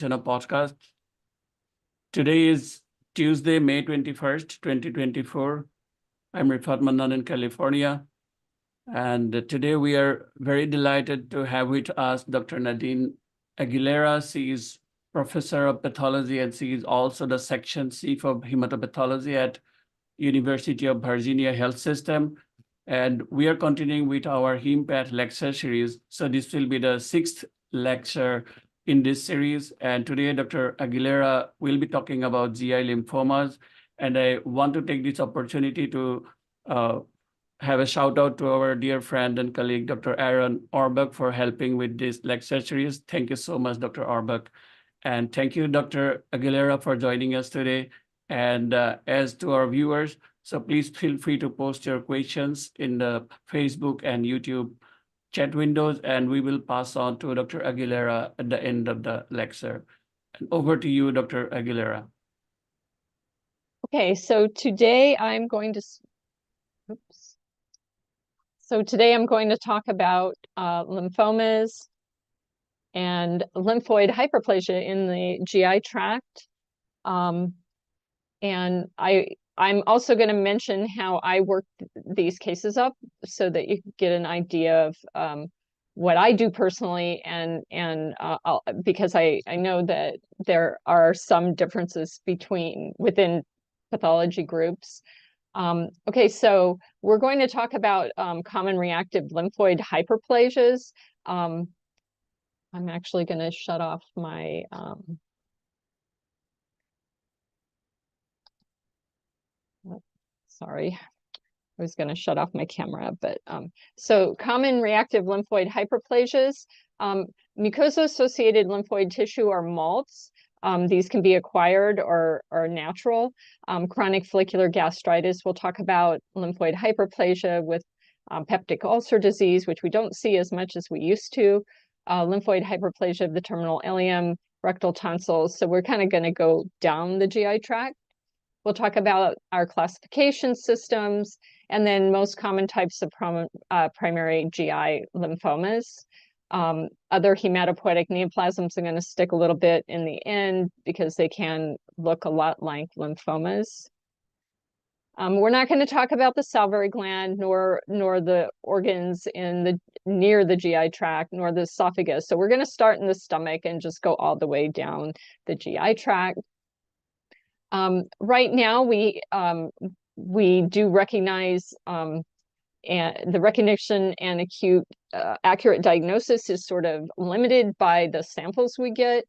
on a podcast. Today is Tuesday, May 21st, 2024. I'm Rifat Mannan in California. And today we are very delighted to have with us Dr. Nadine Aguilera. She is professor of pathology and she is also the section chief of hematopathology at University of Virginia Health System. And we are continuing with our HemPath lecture series. So this will be the 6th lecture in this series. And today, Dr. Aguilera will be talking about GI lymphomas. And I want to take this opportunity to have a shout out to our dear friend and colleague, Dr. Aaron Orbach, for helping with this lecture series. Thank you so much, Dr. Orbach. And thank you, Dr. Aguilera, for joining us today. And as to our viewers, so please feel free to post your questions in the Facebook and YouTube chat windows, and we will pass on to Dr. Aguilera at the end of the lecture. And over to you, Dr. Aguilera. Okay, so today I'm going to, talk about lymphomas and lymphoid hyperplasia in the GI tract. And I'm also going to mention how I work these cases up so that you get an idea of what I do personally, and because I know that there are some differences within pathology groups. Okay, so we're going to talk about common reactive lymphoid hyperplasias. I'm actually going to shut off my sorry, I was going to shut off my camera, but so common reactive lymphoid hyperplasias, mucosa-associated lymphoid tissue are MALTs. These can be acquired or natural. Chronic follicular gastritis, we'll talk about lymphoid hyperplasia with peptic ulcer disease, which we don't see as much as we used to. Lymphoid hyperplasia of the terminal ileum, rectal tonsils. So we're kind of going to go down the GI tract. We'll talk about our classification systems, and then most common types of primary GI lymphomas. Other hematopoietic neoplasms I'm going to stick a little bit in the end because they can look a lot like lymphomas. We're not going to talk about the salivary gland, nor the organs near the GI tract, nor the esophagus. So we're going to start in the stomach and just go all the way down the GI tract. Right now, we do recognize and the recognition and acute accurate diagnosis is sort of limited by the samples we get.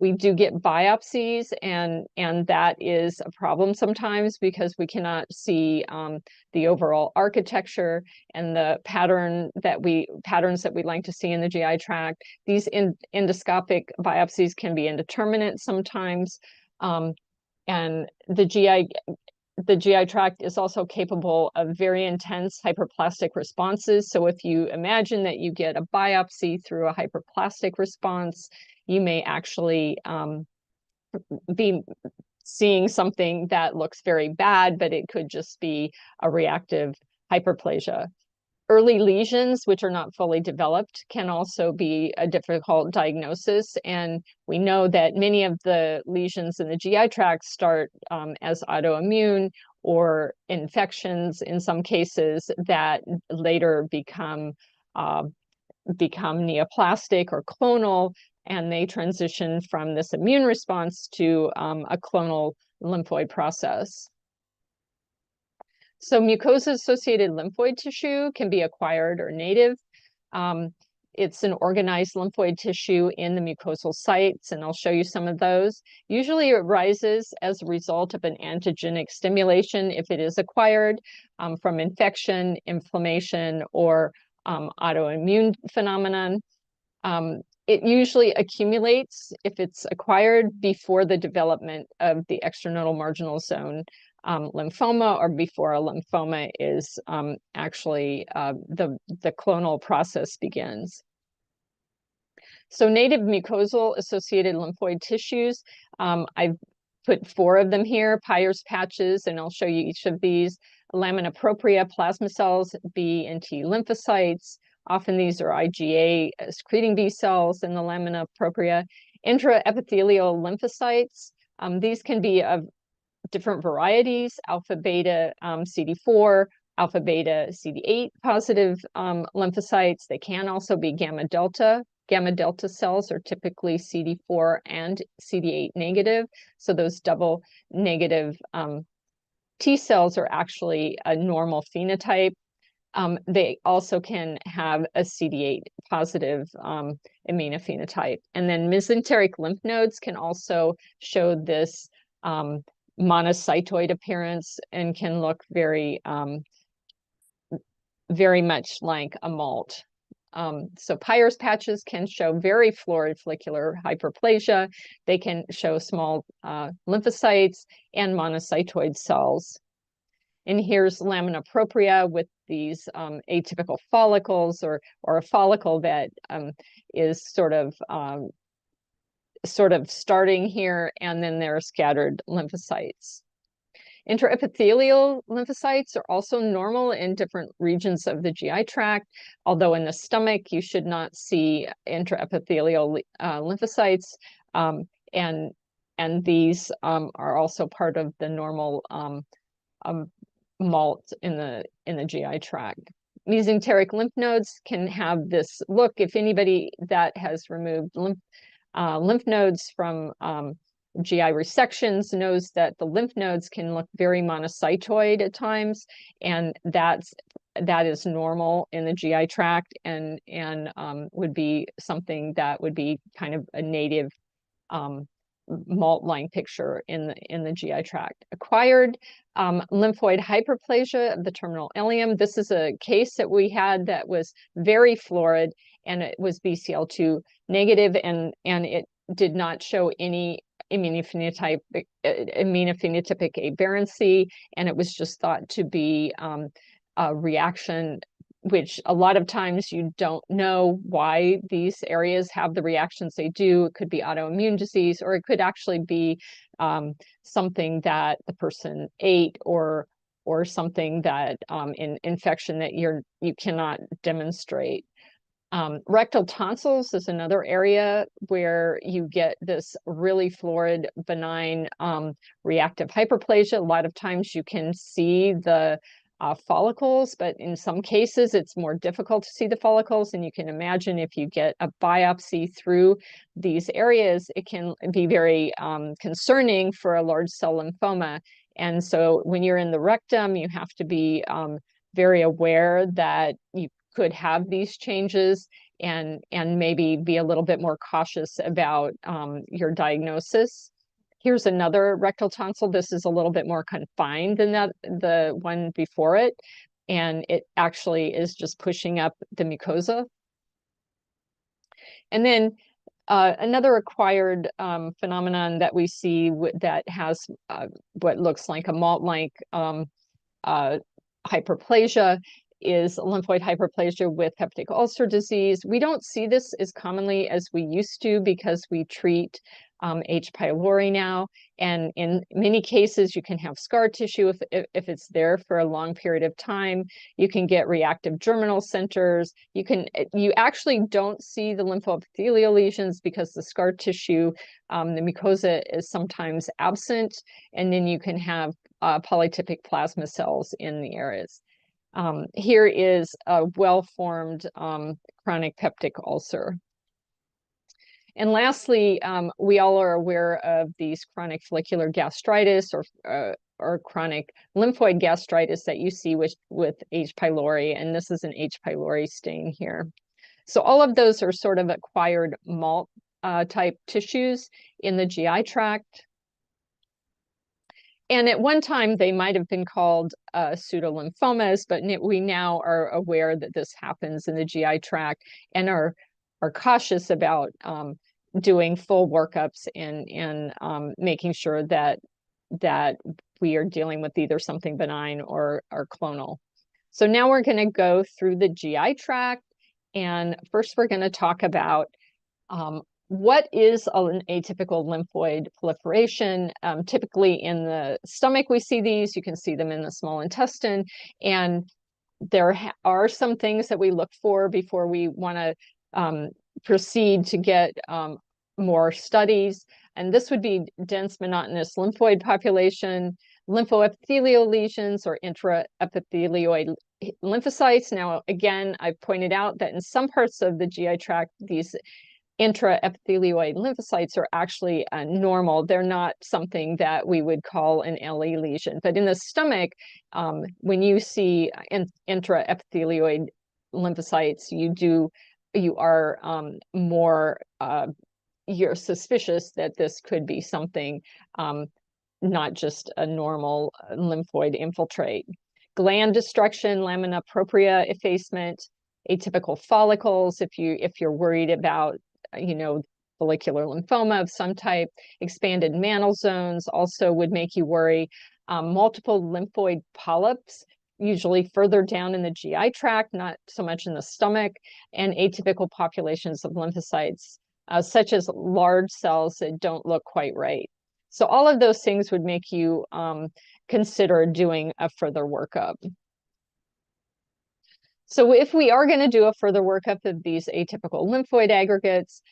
We do get biopsies, and that is a problem sometimes because we cannot see the overall architecture and the patterns that we like to see in the GI tract. These endoscopic biopsies can be indeterminate sometimes. And the GI tract is also capable of very intense hyperplastic responses. So if you imagine that you get a biopsy through a hyperplastic response, you may actually be seeing something that looks very bad, but it could just be a reactive hyperplasia. Early lesions, which are not fully developed, can also be a difficult diagnosis. And we know that many of the lesions in the GI tract start as autoimmune or infections in some cases that later become neoplastic or clonal, and they transition from this immune response to a clonal lymphoid process. So mucosa-associated lymphoid tissue can be acquired or native. It's an organized lymphoid tissue in the mucosal sites, and I'll show you some of those. Usually it arises as a result of an antigenic stimulation if it is acquired from infection, inflammation, or autoimmune phenomenon. It usually accumulates if it's acquired before the development of the extranodal marginal zone lymphoma, or before a lymphoma is actually the clonal process begins. So native mucosal associated lymphoid tissues, I've put 4 of them here, Peyer's patches, and I'll show you each of these. Lamina propria, plasma cells, B and T lymphocytes. Often these are IgA secreting B cells in the lamina propria. Intraepithelial lymphocytes, these can be of different varieties, alpha beta CD4, alpha beta CD8 positive lymphocytes. They can also be gamma delta. Gamma delta cells are typically CD4 and CD8 negative. So those double negative T cells are actually a normal phenotype. They also can have a CD8 positive immunophenotype. And then mesenteric lymph nodes can also show this monocytoid appearance and can look very, very much like a malt. So Peyer's patches can show very florid follicular hyperplasia. They can show small lymphocytes and monocytoid cells. And here's lamina propria with these atypical follicles, or a follicle that is sort of starting here, and then there are scattered lymphocytes. Intraepithelial lymphocytes are also normal in different regions of the GI tract, although in the stomach you should not see intraepithelial lymphocytes, and these are also part of the normal malt in the GI tract. Mesenteric lymph nodes can have this look. If anybody that has removed lymph nodes from GI resections knows that the lymph nodes can look very monocytoid at times, and that is normal in the GI tract, and would be something that would be kind of a native malt line picture in the GI tract. Acquired lymphoid hyperplasia of the terminal ileum. This is a case that we had that was very florid, and it was BCL2 negative, and it did not show any immunophenotypic aberrancy, and it was just thought to be a reaction, which a lot of times you don't know why these areas have the reactions they do. It could be autoimmune disease, or it could actually be something that the person ate, or something that in infection that you cannot demonstrate. Rectal tonsils is another area where you get this really florid, benign reactive hyperplasia. A lot of times you can see the follicles, but in some cases it's more difficult to see the follicles. And you can imagine if you get a biopsy through these areas, it can be very concerning for a large cell lymphoma. And so when you're in the rectum, you have to be very aware that you could have these changes, and maybe be a little bit more cautious about your diagnosis. Here's another rectal tonsil. This is a little bit more confined than the one before it, and it actually is just pushing up the mucosa. And then another acquired phenomenon that we see that has what looks like a malt-like hyperplasia is lymphoid hyperplasia with peptic ulcer disease. We don't see this as commonly as we used to because we treat H. pylori now, and in many cases you can have scar tissue if it's there for a long period of time. You can get reactive germinal centers. You actually don't see the lymphoepithelial lesions because the scar tissue, the mucosa is sometimes absent, and then you can have polytypic plasma cells in the areas. Here is a well-formed chronic peptic ulcer. And lastly, we all are aware of these chronic follicular gastritis or chronic lymphoid gastritis that you see with H. pylori, and this is an H. pylori stain here. So all of those are sort of acquired malt type tissues in the GI tract. And at one time, they might have been called pseudolymphomas, but we now are aware that this happens in the GI tract, and are cautious about doing full workups and making sure that we are dealing with either something benign or clonal. So now we're going to go through the GI tract, and first we're going to talk about what is an atypical lymphoid proliferation. Typically in the stomach we see these. You can see them in the small intestine, and there are some things that we look for before we want to proceed to get more studies, and this would be dense monotonous lymphoid population, lymphoepithelial lesions, or intraepithelioid lymphocytes. Now, again, I pointed out that in some parts of the GI tract, these intraepithelioid lymphocytes are actually normal. They're not something that we would call an LE lesion. But in the stomach, when you see intraepithelioid lymphocytes, you are more, you're suspicious that this could be something, not just a normal lymphoid infiltrate. Gland destruction, lamina propria effacement, atypical follicles, if you're worried about, follicular lymphoma of some type. Expanded mantle zones also would make you worry. Multiple lymphoid polyps, usually further down in the GI tract, not so much in the stomach, and atypical populations of lymphocytes, such as large cells that don't look quite right. So all of those things would make you consider doing a further workup. So if we are going to do a further workup of these atypical lymphoid aggregates,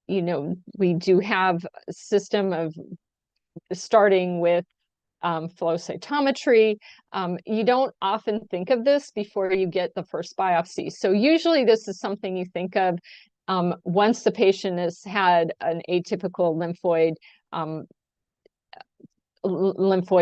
we do have a system of starting with flow cytometry. You don't often think of this before you get the first biopsy. So usually this is something you think of once the patient has had an atypical lymphoid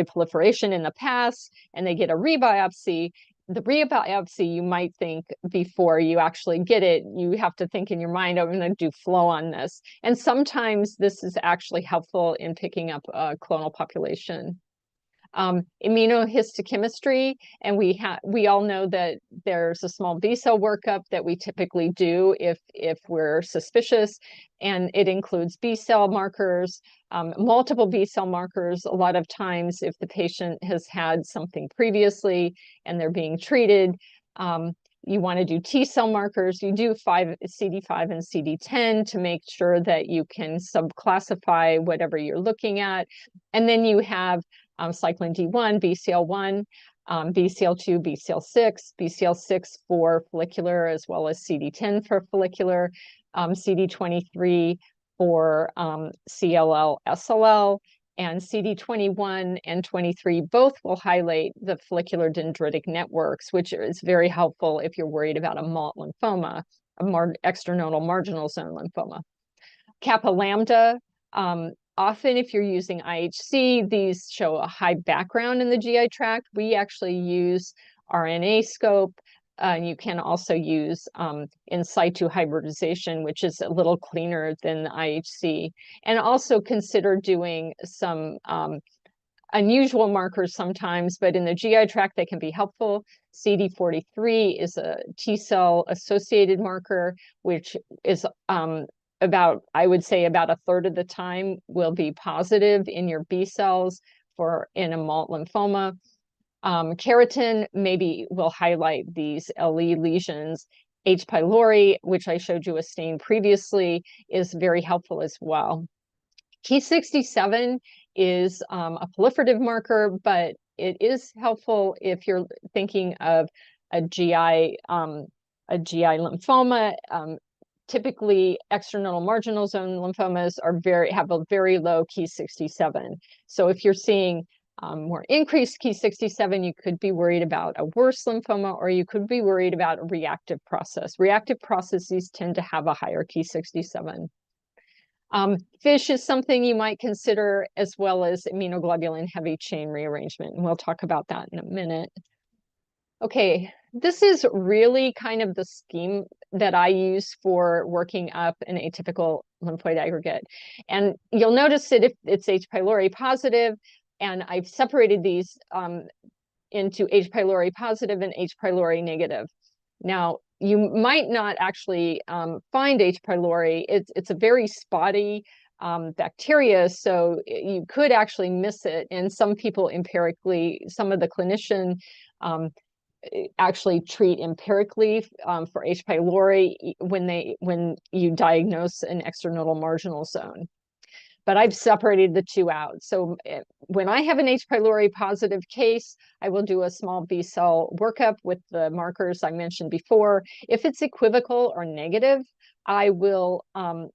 proliferation in the past, and they get a rebiopsy. The rebiopsy, you might think before you actually get it, you have to think in your mind, I'm going to do flow on this. And sometimes this is actually helpful in picking up a clonal population. Immunohistochemistry, and we all know that there's a small B cell workup that we typically do if we're suspicious, and it includes B cell markers, multiple B cell markers. A lot of times, if the patient has had something previously and they're being treated, you want to do T cell markers. You do CD5 and CD10 to make sure that you can subclassify whatever you're looking at, and then you have cyclin D1, BCL1, BCL2, BCL6, BCL6 for follicular, as well as CD10 for follicular, CD23 for CLL, SLL, and CD21 and 23 both will highlight the follicular dendritic networks, which is very helpful if you're worried about a MALT lymphoma, extranodal marginal zone lymphoma. Kappa lambda, often if you're using IHC, these show a high background in the GI tract. We actually use RNA scope. You can also use in situ hybridization, which is a little cleaner than the IHC. And also consider doing some unusual markers sometimes, but in the GI tract, they can be helpful. CD43 is a T cell associated marker, which is I would say about a third of the time will be positive in your B cells in a MALT lymphoma. Keratin maybe will highlight these LE lesions. H. pylori, which I showed you a stain previously, is very helpful as well. Ki67 is a proliferative marker, but it is helpful if you're thinking of a GI lymphoma. Typically, extranodal marginal zone lymphomas have a very low Ki67. So if you're seeing more increased Ki67, you could be worried about a worse lymphoma, or you could be worried about a reactive process. Reactive processes tend to have a higher Ki67. FISH is something you might consider, as well as immunoglobulin heavy chain rearrangement, and we'll talk about that in a minute. Okay, this is really kind of the scheme that I use for working up an atypical lymphoid aggregate. And you'll notice that if it's H. pylori positive, and I've separated these into H. pylori positive and H. pylori negative. Now, you might not actually find H. pylori. It's a very spotty bacteria, so you could actually miss it. And some people empirically, some of the clinician actually treat empirically for H. pylori when you diagnose an extranodal marginal zone. But I've separated the two out. So when I have an H. pylori positive case, I will do a small B cell workup with the markers I mentioned before. If it's equivocal or negative, I will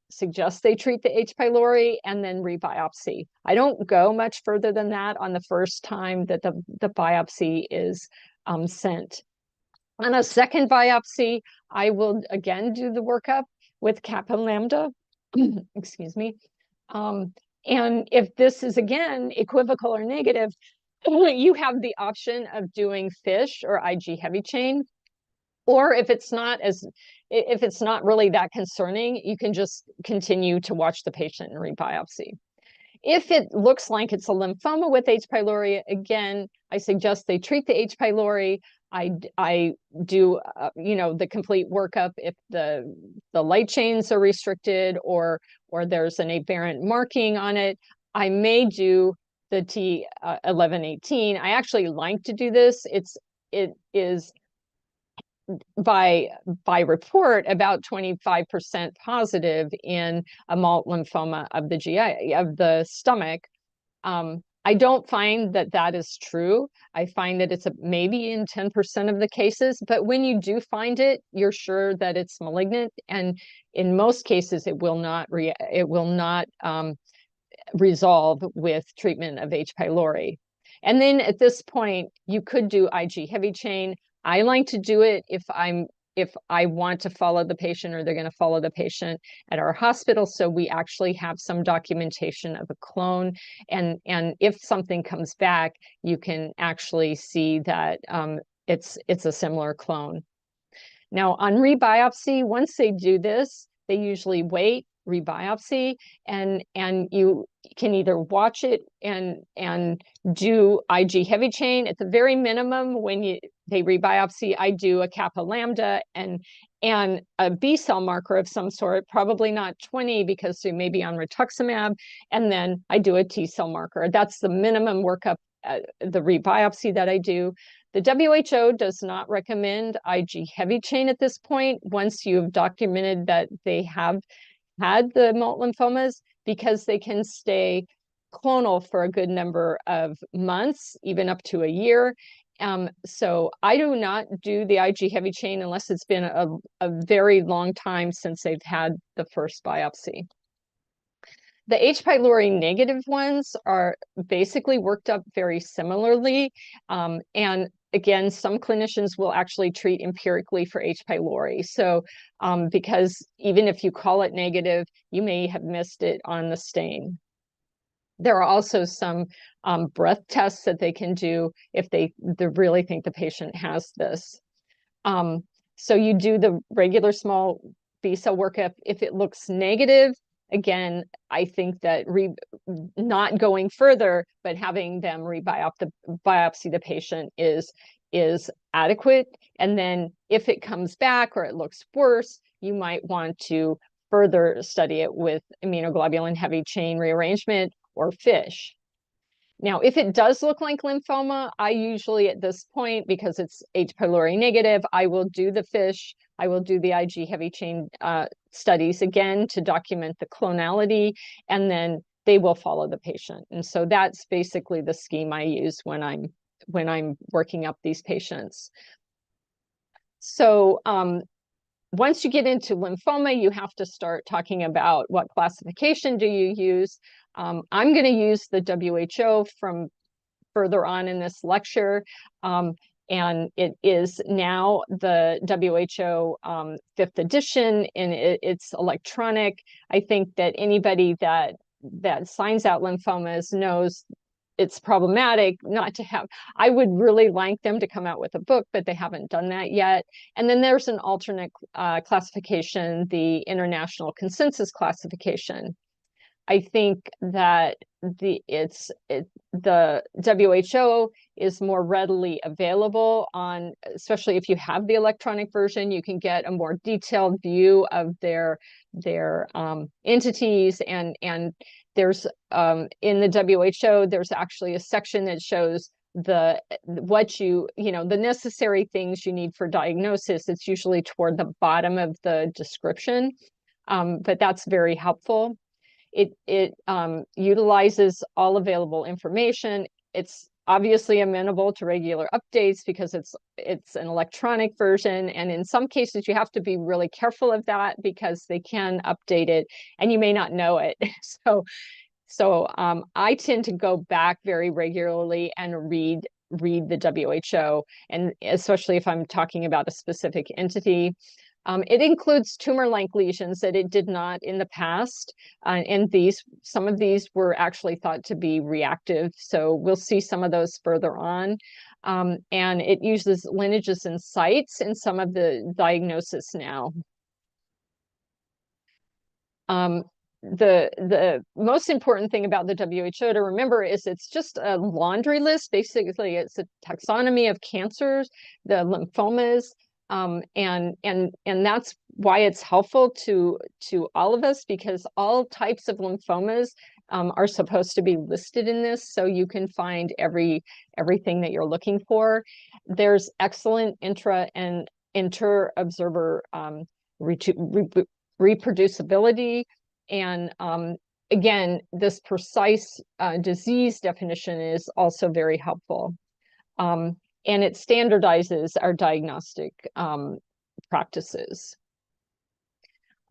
suggest they treat the H. pylori and then rebiopsy. I don't go much further than that on the first time that the biopsy is sent. On a second biopsy, I will again do the workup with kappa lambda, excuse me. And if this is again equivocal or negative, you have the option of doing FISH or IG heavy chain. Or if it's not really that concerning, you can just continue to watch the patient and rebiopsy. If it looks like it's a lymphoma with H. pylori, again, I suggest they treat the H. pylori. I do, the complete workup if the light chains are restricted or there's an aberrant marking on it. I may do the T1118. I actually like to do this. It is by report about 25% positive in a malt lymphoma of the GI of the stomach. I don't find that is true. I find that it's maybe in 10% of the cases, but when you do find it, you're sure that it's malignant, and in most cases, it will not resolve with treatment of H. pylori. And then at this point, you could do IG heavy chain. I like to do it if I want to follow the patient or they're going to follow the patient at our hospital. So we actually have some documentation of a clone. And if something comes back, you can actually see that it's a similar clone. Now on rebiopsy, once they do this, they usually wait, rebiopsy, and you can either watch it and do IG heavy chain. At the very minimum, when they rebiopsy, I do a kappa lambda and a B cell marker of some sort, probably not 20 because they may be on rituximab, and then I do a T cell marker. That's the minimum workup, the rebiopsy that I do. The WHO does not recommend IG heavy chain at this point once you've documented that they have had the malt lymphomas, because they can stay clonal for a good number of months, even up to a year. So I do not do the IG heavy chain unless it's been a very long time since they've had the first biopsy. The H. pylori negative ones are basically worked up very similarly. And again, some clinicians will actually treat empirically for H. pylori. So because even if you call it negative, you may have missed it on the stain. There are also some breath tests that they can do if they really think the patient has this. So you do the regular small B cell workup. If it looks negative, again, I think that not going further, but having them biopsy the patient is adequate. And then if it comes back or it looks worse, you might want to further study it with immunoglobulin heavy chain rearrangement or FISH. Now, if it does look like lymphoma, I usually at this point, because it's H. pylori negative, I will do the FISH. I will do the IG heavy chain studies again to document the clonality, and then they will follow the patient. And so that's basically the scheme I use when I'm working up these patients. So once you get into lymphoma, you have to start talking about what classification do you use. I'm going to use the WHO from further on in this lecture. And it is now the WHO 5th edition, and it's electronic. I think that anybody that signs out lymphomas knows it's problematic not to have. I would really like them to come out with a book, but they haven't done that yet. And then there's an alternate classification, the International Consensus Classification. I think that the WHO is more readily available on, especially if you have the electronic version, you can get a more detailed view of their entities, and there's in the WHO there's actually a section that shows the necessary things you need for diagnosis. It's usually toward the bottom of the description, but that's very helpful. It utilizes all available information. It's obviously amenable to regular updates because it's an electronic version, and in some cases you have to be really careful of that because they can update it and you may not know it. So I tend to go back very regularly and read the WHO, and especially if I'm talking about a specific entity. It includes tumor-like lesions that it did not in the past, and some of these were actually thought to be reactive. So we'll see some of those further on. And it uses lineages and sites in some of the diagnosis now. The most important thing about the WHO to remember is it's just a laundry list. Basically, it's a taxonomy of cancers, the lymphomas, and that's why it's helpful to all of us, because all types of lymphomas are supposed to be listed in this, so you can find everything that you're looking for. There's excellent intra and inter-observer reproducibility. And again, this precise disease definition is also very helpful. And it standardizes our diagnostic practices.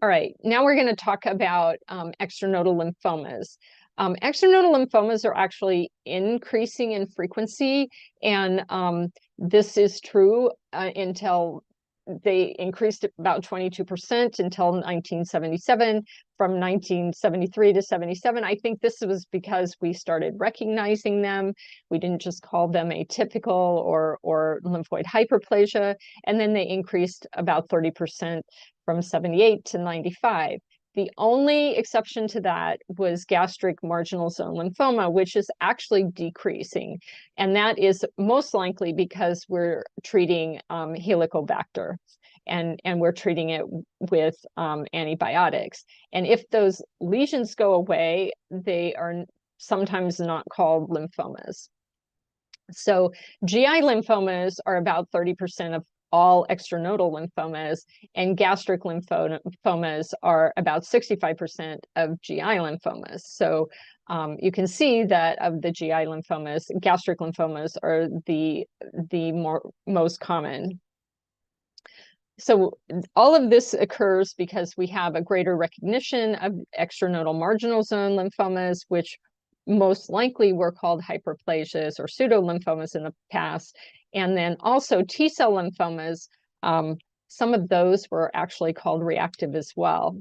All right, now we're going to talk about extranodal lymphomas. Extranodal lymphomas are actually increasing in frequency, and this is true until they increased about 22% until 1977. From 1973 to 77, I think this was because we started recognizing them. We didn't just call them atypical or lymphoid hyperplasia, and then they increased about 30% from 78 to 95. The only exception to that was gastric marginal zone lymphoma, which is actually decreasing. And that is most likely because we're treating Helicobacter, and we're treating it with antibiotics. And if those lesions go away, they are sometimes not called lymphomas. So GI lymphomas are about 30% of all extranodal lymphomas, and gastric lymphomas are about 65% of GI lymphomas. So you can see that of the GI lymphomas, gastric lymphomas are the most common. So all of this occurs because we have a greater recognition of extranodal marginal zone lymphomas, which most likely were called hyperplasias or pseudolymphomas in the past. And then also T-cell lymphomas, some of those were actually called reactive as well.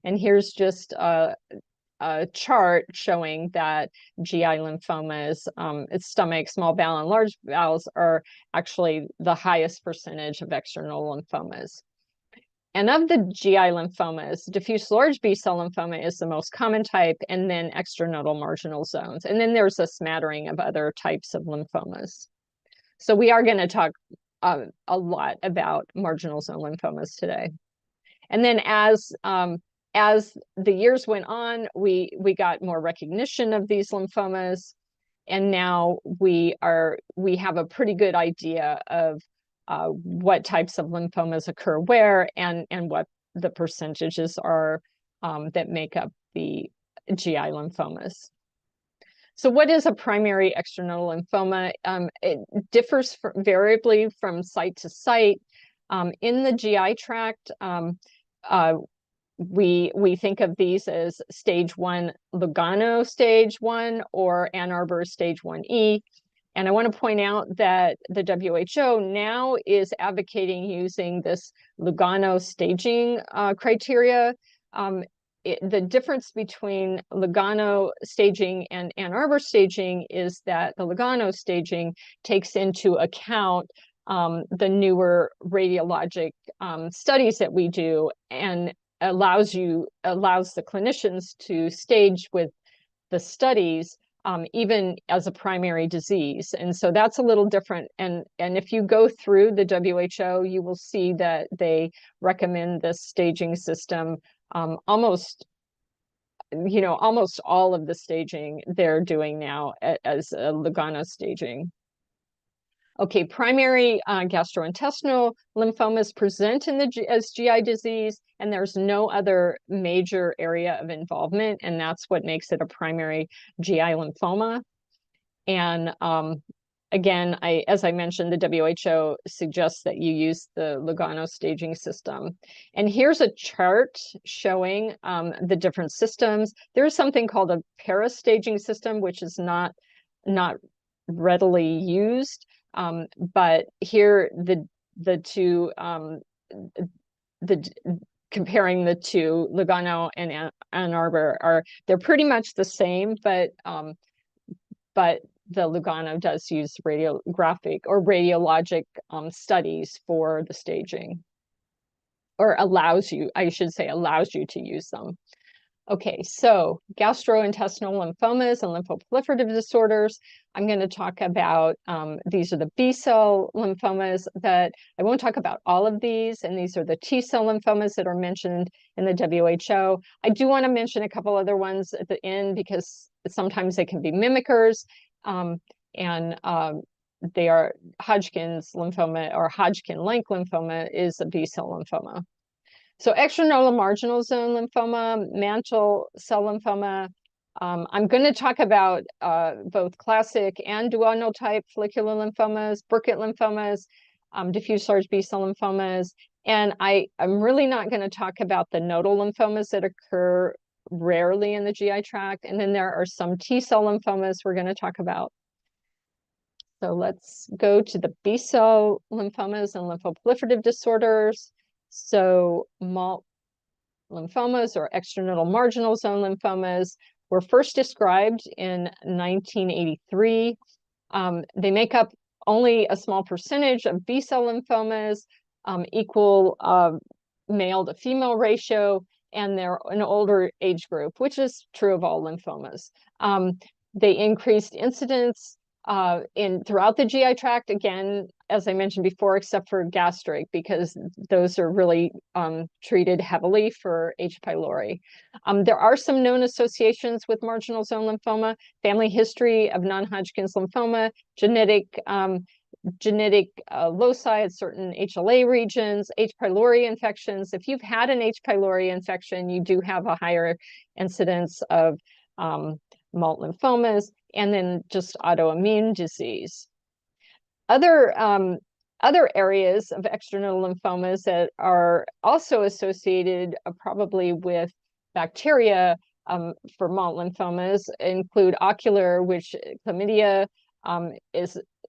And here's just a chart showing that GI lymphomas, stomach, small bowel, and large bowels are actually the highest percentage of extranodal lymphomas. And of the GI lymphomas, diffuse large B-cell lymphoma is the most common type, and then extranodal marginal zones. And then there's a smattering of other types of lymphomas. So we are going to talk a lot about marginal zone lymphomas today. And then as the years went on, we got more recognition of these lymphomas, and now we have a pretty good idea of what types of lymphomas occur where, and what the percentages are that make up the GI lymphomas. So what is a primary extranodal lymphoma? It differs variably from site to site. In the GI tract, we think of these as stage 1 Lugano stage 1 or Ann Arbor stage 1E. And I want to point out that the WHO now is advocating using this Lugano staging criteria. The difference between Lugano staging and Ann Arbor staging is that the Lugano staging takes into account the newer radiologic studies that we do, and allows the clinicians to stage with the studies even as a primary disease. And so that's a little different. And if you go through the WHO, you will see that they recommend this staging system. Almost all of the staging they're doing now as a Lugano staging. Okay, primary gastrointestinal lymphomas present as GI disease, and there's no other major area of involvement, and that's what makes it a primary GI lymphoma. And again, as I mentioned, the WHO suggests that you use the Lugano staging system. And here's a chart showing the different systems. There's something called a para-staging system, which is not readily used. But here the two comparing the two, Lugano and Ann Arbor, they're pretty much the same, but the Lugano does use radiographic or radiologic studies for the staging, or allows you, I should say, allows you to use them. Okay, so gastrointestinal lymphomas and lymphoproliferative disorders. I'm going to talk about, these are the B-cell lymphomas that, I won't talk about all of these, and these are the T-cell lymphomas that are mentioned in the WHO. I do want to mention a couple other ones at the end because sometimes they can be mimickers, and they are Hodgkin's lymphoma, or Hodgkin-like lymphoma is a B-cell lymphoma. So extranodal marginal zone lymphoma, mantle cell lymphoma. I'm going to talk about both classic and duodenal type follicular lymphomas, Burkitt lymphomas, diffuse large B-cell lymphomas. And I'm really not going to talk about the nodal lymphomas that occur rarely in the GI tract. And then there are some T-cell lymphomas we're going to talk about. So let's go to the B-cell lymphomas and lymphoproliferative disorders. So MALT lymphomas, or extranodal marginal zone lymphomas, were first described in 1983. They make up only a small percentage of B-cell lymphomas, equal male to female ratio, and they're an older age group, which is true of all lymphomas. They increased incidence throughout the GI tract, again, as I mentioned before, except for gastric, because those are really treated heavily for H. pylori. There are some known associations with marginal zone lymphoma, family history of non-Hodgkin's lymphoma, genetic loci at certain HLA regions, H. pylori infections. If you've had an H. pylori infection, you do have a higher incidence of MALT lymphomas, and then just autoimmune disease. Other areas of extranodal lymphomas that are also associated probably with bacteria for MALT lymphomas include ocular, which chlamydia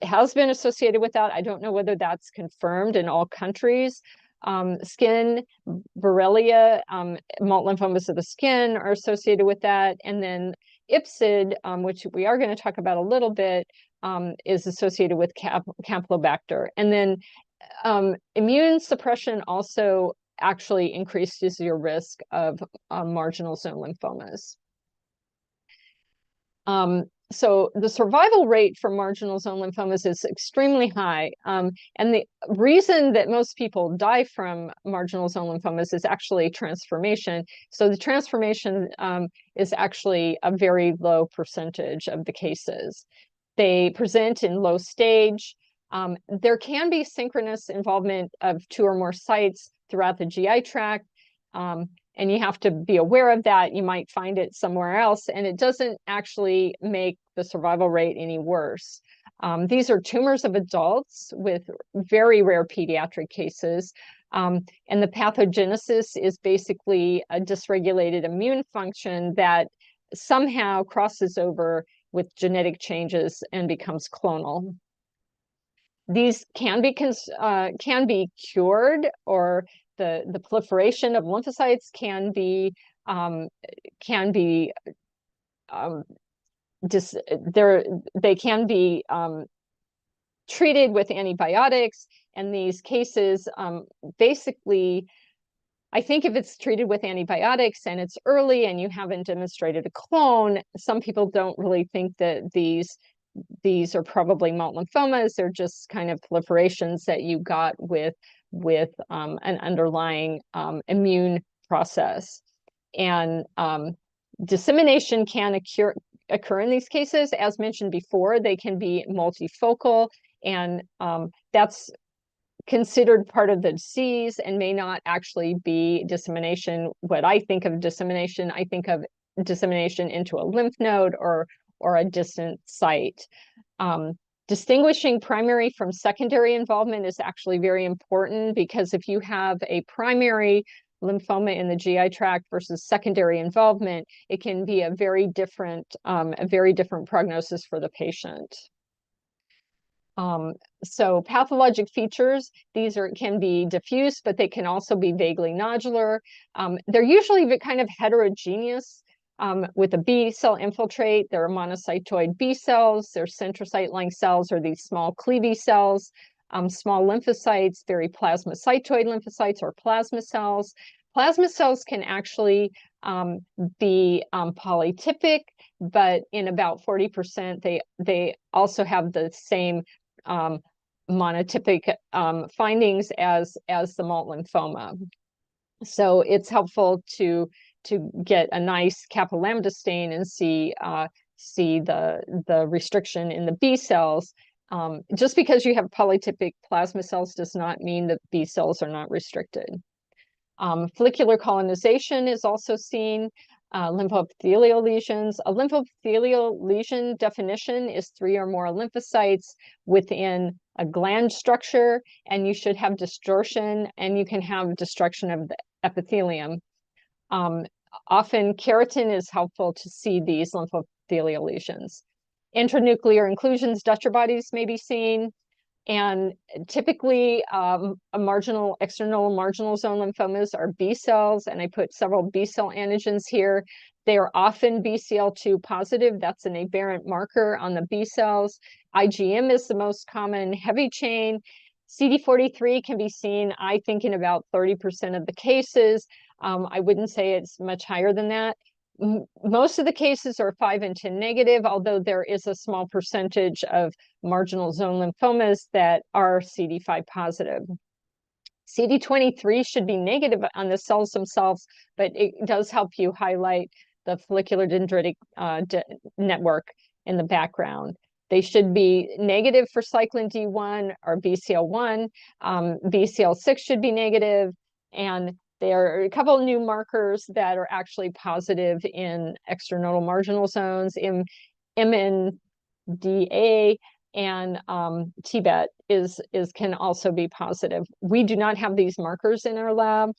has been associated with that. I don't know whether that's confirmed in all countries. Skin, Borrelia, MALT lymphomas of the skin are associated with that. And then IPSID, which we are going to talk about a little bit, is associated with Campylobacter. And then immune suppression also actually increases your risk of marginal zone lymphomas. So the survival rate for marginal zone lymphomas is extremely high. And the reason that most people die from marginal zone lymphomas is actually transformation. So the transformation is actually a very low percentage of the cases. They present in low stage. There can be synchronous involvement of 2 or more sites throughout the GI tract. And you have to be aware of that. You might find it somewhere else, and it doesn't actually make the survival rate any worse. These are tumors of adults with very rare pediatric cases. And the pathogenesis is basically a dysregulated immune function that somehow crosses over with genetic changes and becomes clonal. These can be cured, or the proliferation of lymphocytes can be treated with antibiotics. And these cases, basically, I think if it's treated with antibiotics and it's early and you haven't demonstrated a clone, some people don't really think that these are probably MALT lymphomas. They're just kind of proliferations that you got with an underlying immune process. And dissemination can occur in these cases. As mentioned before, they can be multifocal, and that's considered part of the disease and may not actually be dissemination. What I think of dissemination, I think of dissemination into a lymph node or a distant site. Distinguishing primary from secondary involvement is actually very important, because if you have a primary lymphoma in the GI tract versus secondary involvement, it can be a very different prognosis for the patient. So pathologic features, can be diffuse, but they can also be vaguely nodular. They're usually kind of heterogeneous. With a B cell infiltrate, there are monocytoid B cells, there's centrocyte-like cells, or these small cleavy cells, small lymphocytes, very plasmacytoid lymphocytes or plasma cells. Plasma cells can actually be polytypic, but in about 40%, they also have the same monotypic findings as the malt lymphoma. So it's helpful to get a nice kappa lambda stain and see the restriction in the B cells. Just because you have polytypic plasma cells does not mean that B cells are not restricted. Follicular colonization is also seen. Lymphoepithelial lesions. A lymphoepithelial lesion definition is 3 or more lymphocytes within a gland structure, and you should have distortion, and you can have destruction of the epithelium. Often keratin is helpful to see these lymphoepithelial lesions. Intranuclear inclusions, Dutcher bodies may be seen. And typically, external marginal zone lymphomas are B cells, and I put several B cell antigens here. They are often BCL2 positive. That's an aberrant marker on the B cells. IgM is the most common heavy chain. CD43 can be seen, I think, in about 30% of the cases. I wouldn't say it's much higher than that. Most of the cases are 5 and 10 negative, although there is a small percentage of marginal zone lymphomas that are CD5 positive. CD23 should be negative on the cells themselves, but it does help you highlight the follicular dendritic network in the background. They should be negative for cyclin D1 or BCL1. BCL6 should be negative, and there are a couple of new markers that are actually positive in extranodal marginal zones. MNDA and TBET can also be positive. We do not have these markers in our lab.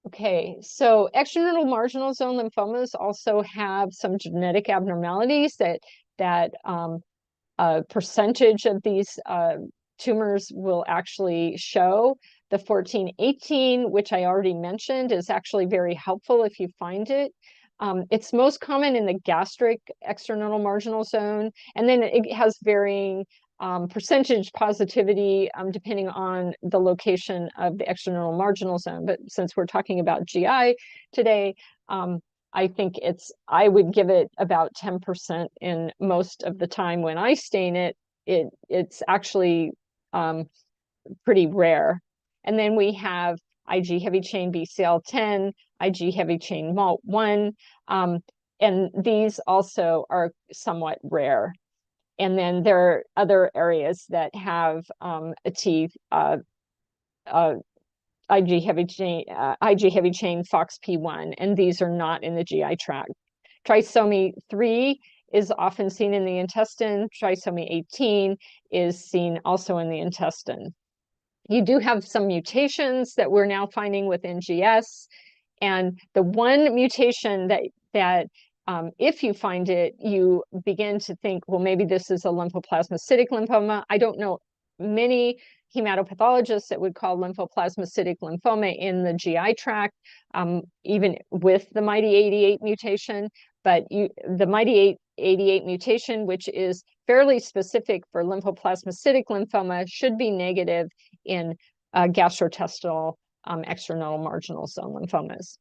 Okay, so extranodal marginal zone lymphomas also have some genetic abnormalities that a percentage of these tumors will actually show. The 1418, which I already mentioned, is actually very helpful if you find it. It's most common in the gastric extranodal marginal zone, and then it has varying percentage positivity depending on the location of the extranodal marginal zone. But since we're talking about GI today, I think I would give it about 10% in most of the time when I stain it. It's actually pretty rare. And then we have Ig heavy chain BCL10, Ig heavy chain MALT1, and these also are somewhat rare. And then there are other areas that have IG heavy chain FOXP1, and these are not in the GI tract. Trisomy 3 is often seen in the intestine. Trisomy 18 is seen also in the intestine. You do have some mutations that we're now finding with NGS, and the one mutation that if you find it, you begin to think, well, maybe this is a lymphoplasmacytic lymphoma. I don't know many hematopathologists that would call lymphoplasmacytic lymphoma in the GI tract, even with the MIghty88 mutation. But the MIghty88 mutation, which is fairly specific for lymphoplasmacytic lymphoma, should be negative in gastrointestinal extranodal marginal zone lymphomas.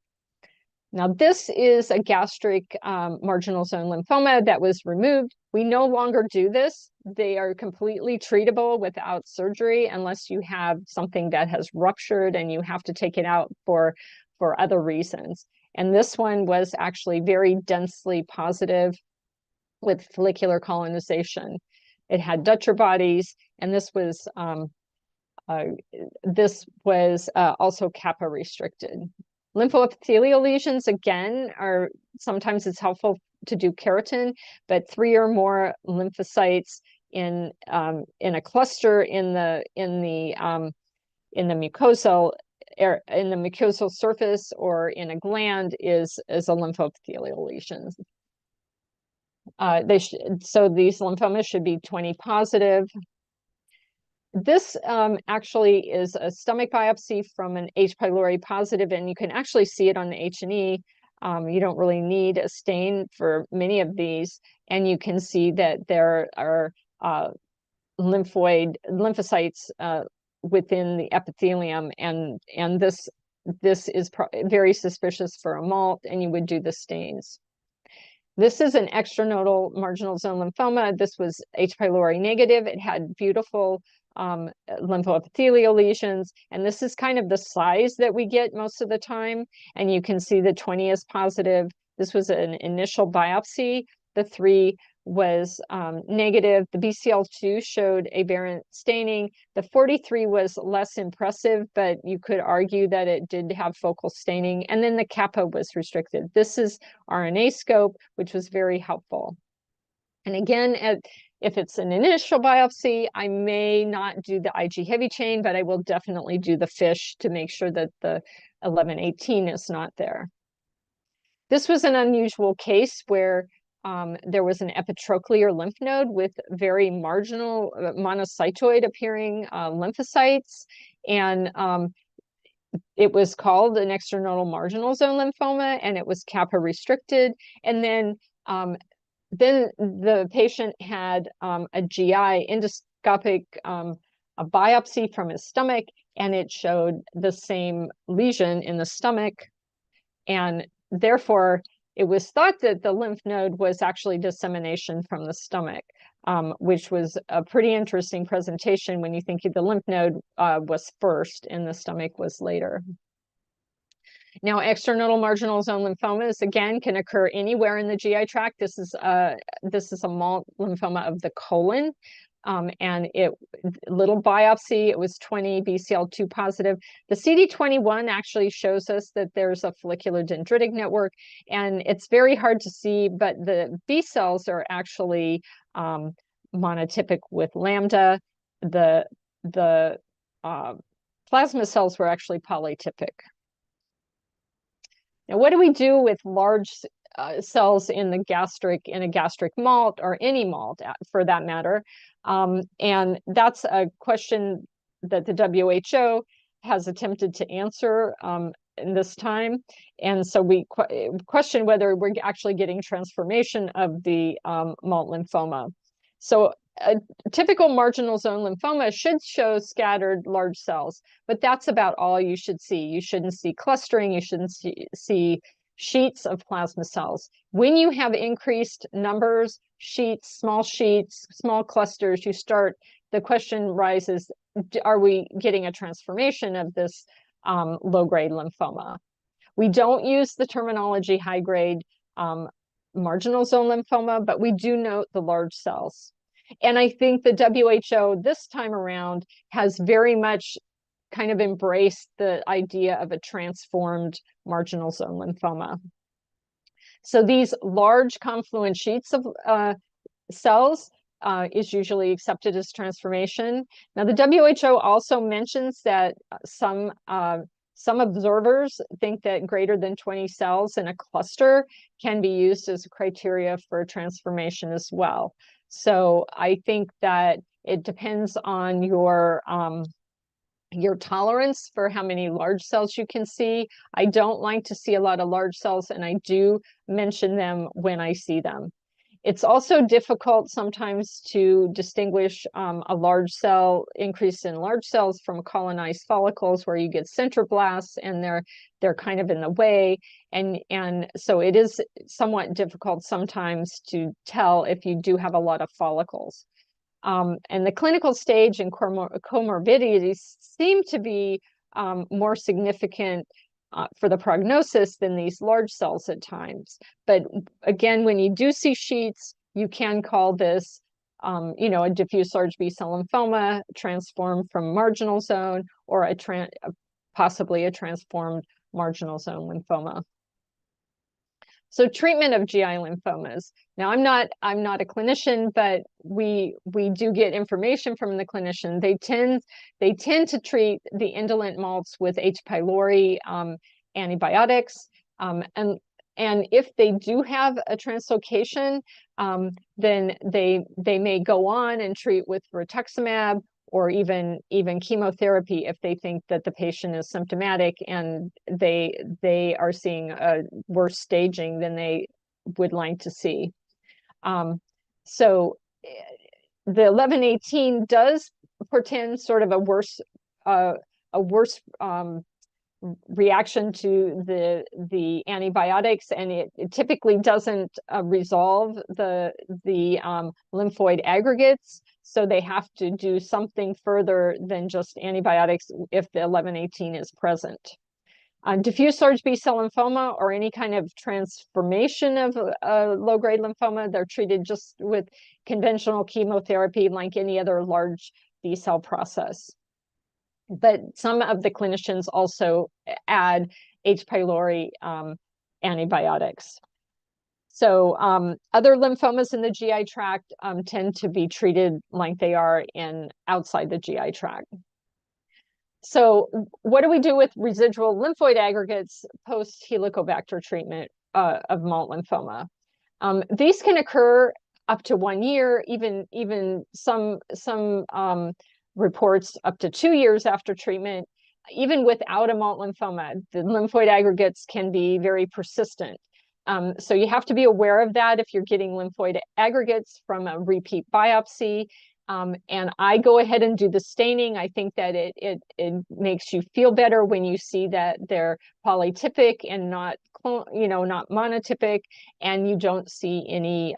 Now, this is a gastric marginal zone lymphoma that was removed. We no longer do this. They are completely treatable without surgery unless you have something that has ruptured and you have to take it out for other reasons. And this one was actually very densely positive with follicular colonization. It had Dutcher bodies, and this was also kappa restricted. Lymphoepithelial lesions, again, sometimes it's helpful to do keratin, but 3 or more lymphocytes in a cluster in the mucosal surface or in a gland is a lymphoepithelial lesion. So these lymphomas should be 20 positive. This actually is a stomach biopsy from an H. pylori positive, and you can actually see it on the H&E. You don't really need a stain for many of these, and you can see that there are lymphocytes within the epithelium, and this is very suspicious for a MALT, and you would do the stains. This is an extranodal marginal zone lymphoma. This was H. pylori negative. It had beautiful lymphoepithelial lesions, and this is kind of the size that we get most of the time, and you can see the 20 is positive. This was an initial biopsy. The 3 was negative. The BCL2 showed aberrant staining. The 43 was less impressive, but you could argue that it did have focal staining. And then the kappa was restricted. This is RNA scope, which was very helpful. And again, if it's an initial biopsy, I may not do the Ig heavy chain, but I will definitely do the FISH to make sure that the 1118 is not there. This was an unusual case where there was an epitrochlear lymph node with very marginal monocytoid appearing lymphocytes, and it was called an extranodal marginal zone lymphoma, and it was kappa restricted. And then the patient had a GI endoscopic a biopsy from his stomach, and it showed the same lesion in the stomach, and therefore it was thought that the lymph node was actually dissemination from the stomach, which was a pretty interesting presentation when you think the lymph node was first and the stomach was later. Now, extranodal marginal zone lymphomas, again, can occur anywhere in the GI tract. This is a MALT lymphoma of the colon. And little biopsy, it was 20 BCL2 positive. The CD21 actually shows us that there's a follicular dendritic network, and it's very hard to see, but the B cells are actually monotypic with lambda. The plasma cells were actually polytypic. Now, what do we do with large cells in a gastric MALT, or any MALT for that matter? And that's a question that the WHO has attempted to answer in this time. And so we question whether we're actually getting transformation of the MALT lymphoma. So a typical marginal zone lymphoma should show scattered large cells, but that's about all you should see. You shouldn't see clustering. You shouldn't see sheets of plasma cells. When you have increased numbers, sheets, small clusters, the question rises, are we getting a transformation of this low-grade lymphoma? We don't use the terminology high-grade marginal zone lymphoma, but we do note the large cells. And I think the WHO this time around has very much kind of embraced the idea of a transformed marginal zone lymphoma. So these large confluent sheets of cells is usually accepted as transformation. Now, the WHO also mentions that some observers think that greater than 20 cells in a cluster can be used as a criteria for transformation as well. So I think that it depends on your tolerance for how many large cells you can see. I don't like to see a lot of large cells, and I do mention them when I see them. It's also difficult sometimes to distinguish a large cell increase in large cells from colonized follicles, where you get centroblasts and they're kind of in the way, and so it is somewhat difficult sometimes to tell if you do have a lot of follicles. And the clinical stage and comorbidities seem to be more significant for the prognosis than these large cells at times. But again, when you do see sheets, you can call this, a diffuse large B-cell lymphoma transformed from marginal zone, or possibly a transformed marginal zone lymphoma. So treatment of GI lymphomas. Now, I'm not a clinician, but we do get information from the clinician. They tend to treat the indolent malts with H. pylori antibiotics, and if they do have a translocation, then they may go on and treat with rituximab or even chemotherapy if they think that the patient is symptomatic and they are seeing a worse staging than they would like to see. So the 1118 does portend sort of a worse reaction to the antibiotics, and it typically doesn't resolve the lymphoid aggregates, so they have to do something further than just antibiotics if the 1118 is present. Diffuse large B-cell lymphoma or any kind of transformation of low-grade lymphoma, they're treated just with conventional chemotherapy like any other large B-cell process. But some of the clinicians also add H. pylori antibiotics. So other lymphomas in the GI tract tend to be treated like they are outside the GI tract. So what do we do with residual lymphoid aggregates post Helicobacter treatment of malt lymphoma? These can occur up to 1 year, even some reports up to 2 years after treatment. Even without a malt lymphoma, the lymphoid aggregates can be very persistent. So you have to be aware of that if you're getting lymphoid aggregates from a repeat biopsy. And I go ahead and do the staining. I think that it makes you feel better when you see that they're polytypic and not monotypic, and you don't see any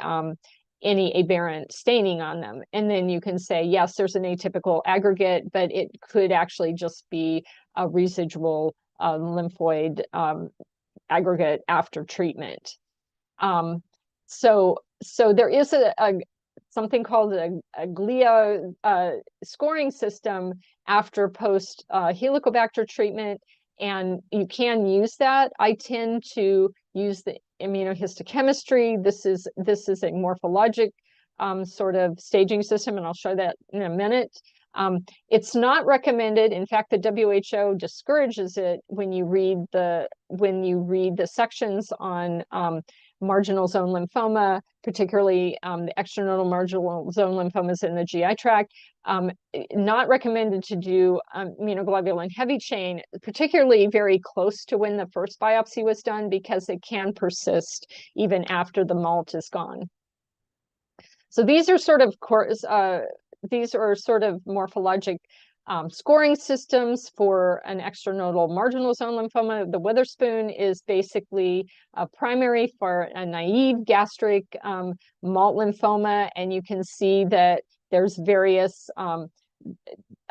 aberrant staining on them. And then you can say, yes, there's an atypical aggregate, but it could actually just be a residual lymphoid aggregate after treatment. So there is something called a Aguilera scoring system after post Helicobacter treatment, and you can use that. I tend to use the immunohistochemistry. This is a morphologic sort of staging system, and I'll show that in a minute. It's not recommended. In fact, the WHO discourages it when you read the sections on marginal zone lymphoma, particularly the extranodal marginal zone lymphomas in the GI tract. Not recommended to do immunoglobulin heavy chain, particularly very close to when the first biopsy was done, because it can persist even after the malt is gone. So these are sort of morphologic scoring systems for an extranodal marginal zone lymphoma. The Witherspoon is basically a primary for a naive gastric malt lymphoma, and you can see that there's various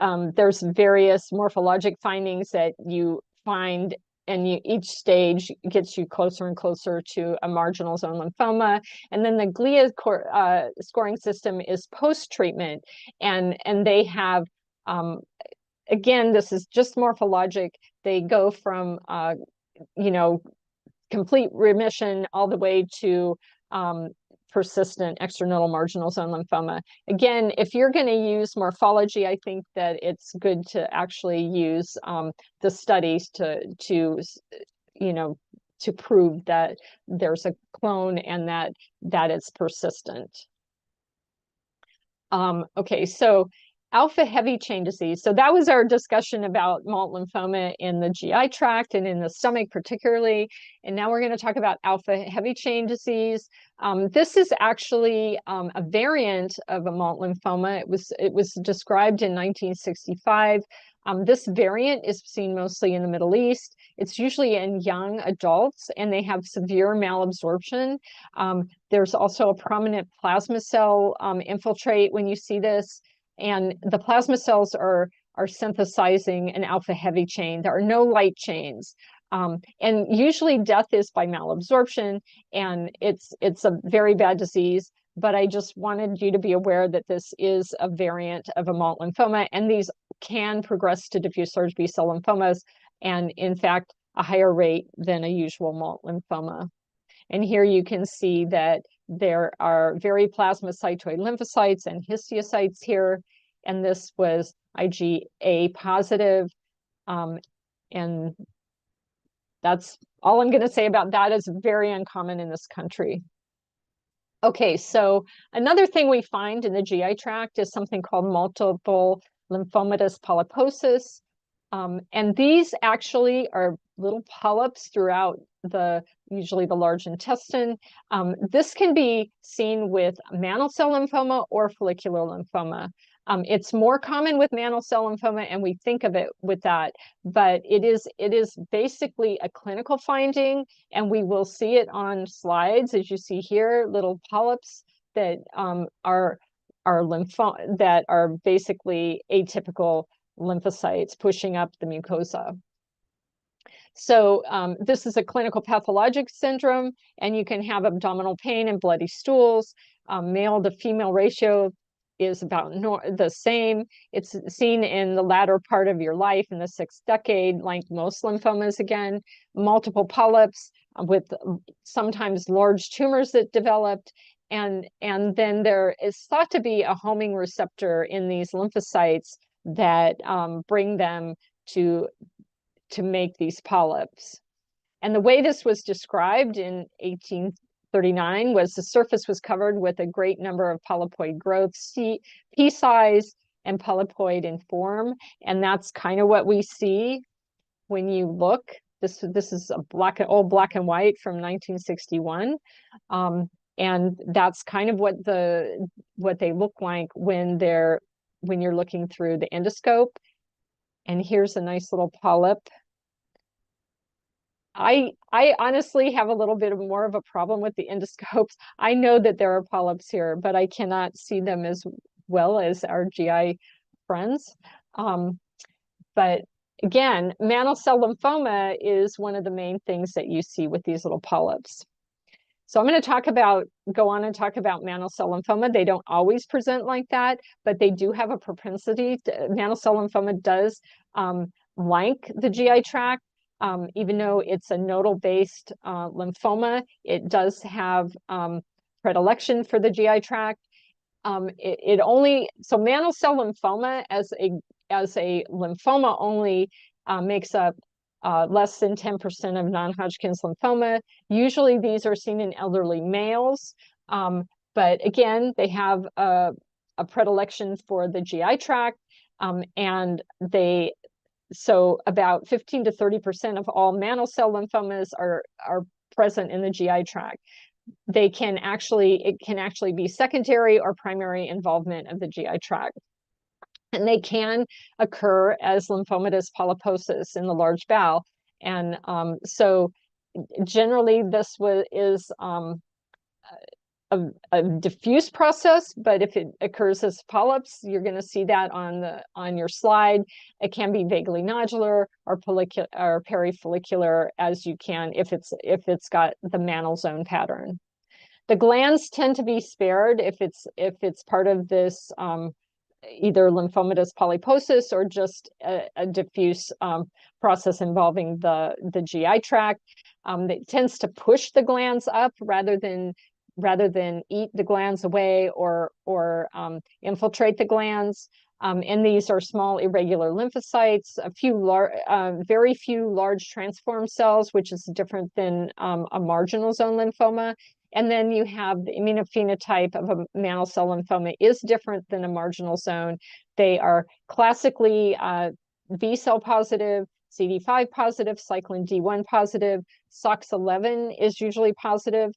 morphologic findings that you find, and each stage gets you closer and closer to a marginal zone lymphoma. And then the GLIA scoring system is post-treatment, and they have, again, this is just morphologic. They go from, complete remission all the way to persistent extranodal marginal zone lymphoma. Again, if you're going to use morphology, I think that it's good to actually use the studies to prove that there's a clone and that it's persistent. Okay, so alpha heavy chain disease. So that was our discussion about malt lymphoma in the GI tract and in the stomach particularly. And now we're going to talk about alpha heavy chain disease. This is actually a variant of a malt lymphoma. It was described in 1965. This variant is seen mostly in the Middle East. It's usually in young adults, and they have severe malabsorption. There's also a prominent plasma cell infiltrate when you see this. And the plasma cells are synthesizing an alpha heavy chain. There are no light chains. And usually death is by malabsorption, and it's a very bad disease. But I just wanted you to be aware that this is a variant of a malt lymphoma, and these can progress to diffuse large B-cell lymphomas, and in fact, a higher rate than a usual malt lymphoma. And here you can see that there are very plasmacytoid lymphocytes and histiocytes here. And this was IgA positive. And that's all I'm going to say about that. Is very uncommon in this country. Okay, so another thing we find in the GI tract is something called multiple lymphomatous polyposis. And these actually are little polyps throughout usually the large intestine. This can be seen with mantle cell lymphoma or follicular lymphoma. It's more common with mantle cell lymphoma, and we think of it with that, but it is basically a clinical finding, and we will see it on slides, as you see here, little polyps that are that are basically atypical lymphocytes pushing up the mucosa. So this is a clinical pathologic syndrome, and you can have abdominal pain and bloody stools. Male to female ratio is about the same. It's seen in the latter part of your life, in the 6th decade, like most lymphomas. Again, multiple polyps with sometimes large tumors that developed. And then there is thought to be a homing receptor in these lymphocytes that bring them to make these polyps. And the way this was described in 1839 was the surface was covered with a great number of polypoid growths, pea-size and polypoid in form. And that's kind of what we see when you look. This is a old black and white from 1961. And that's kind of what they look like when you're looking through the endoscope. And here's a nice little polyp. I honestly have a little bit more of a problem with the endoscopes. I know that there are polyps here, but I cannot see them as well as our GI friends. But again, mantle cell lymphoma is one of the main things that you see with these little polyps. So I'm going to go on and talk about mantle cell lymphoma. They don't always present like that, but they do have a propensity. Mantle cell lymphoma does like the GI tract. Even though it's a nodal-based lymphoma, it does have predilection for the GI tract. So mantle cell lymphoma as a lymphoma only makes up less than 10% of non-Hodgkin's lymphoma. Usually these are seen in elderly males, but again, they have a predilection for the GI tract, and so about 15 to 30% of all mantle cell lymphomas are present in the GI tract. It can actually be secondary or primary involvement of the GI tract. And they can occur as lymphomatous polyposis in the large bowel. And so generally this is a diffuse process, but if it occurs as polyps, you're going to see that on your slide. It can be vaguely nodular or perifollicular, as you can if it's got the mantle zone pattern. The glands tend to be spared if it's part of this either lymphomatous polyposis or just a diffuse process involving the GI tract. It tends to push the glands up rather than eat the glands away or infiltrate the glands. And these are small irregular lymphocytes, very few large transform cells, which is different than a marginal zone lymphoma. And then you have the immunophenotype of a mantle cell lymphoma is different than a marginal zone. They are classically B cell positive, CD5 positive, cyclin D1 positive, SOX11 is usually positive.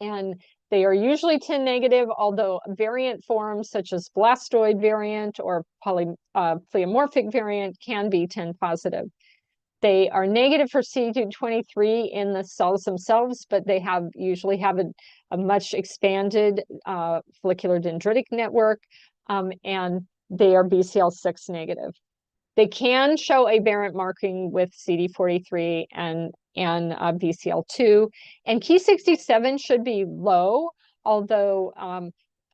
And they are usually 10 negative, although variant forms such as blastoid variant or pleomorphic variant can be 10 positive. They are negative for CD23 in the cells themselves, but they usually have a much expanded follicular dendritic network, and they are BCL6 negative. They can show a variant marking with CD43 and BCL2, and Ki67 should be low, although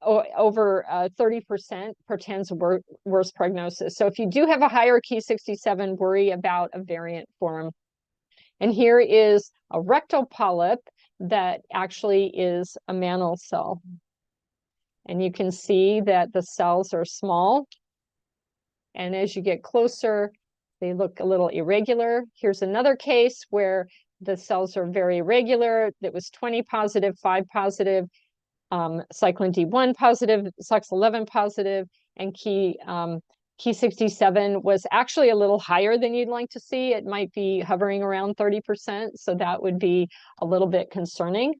over 30% portends worse prognosis. So if you do have a higher Ki67, worry about a variant form. And here is a rectal polyp that actually is a mantle cell. And you can see that the cells are small. And as you get closer, they look a little irregular. Here's another case where the cells are very irregular. That was 20 positive, 5 positive, cyclin D1 positive, SOX11 positive, and key 67 was actually a little higher than you'd like to see. It might be hovering around 30%, so that would be a little bit concerning.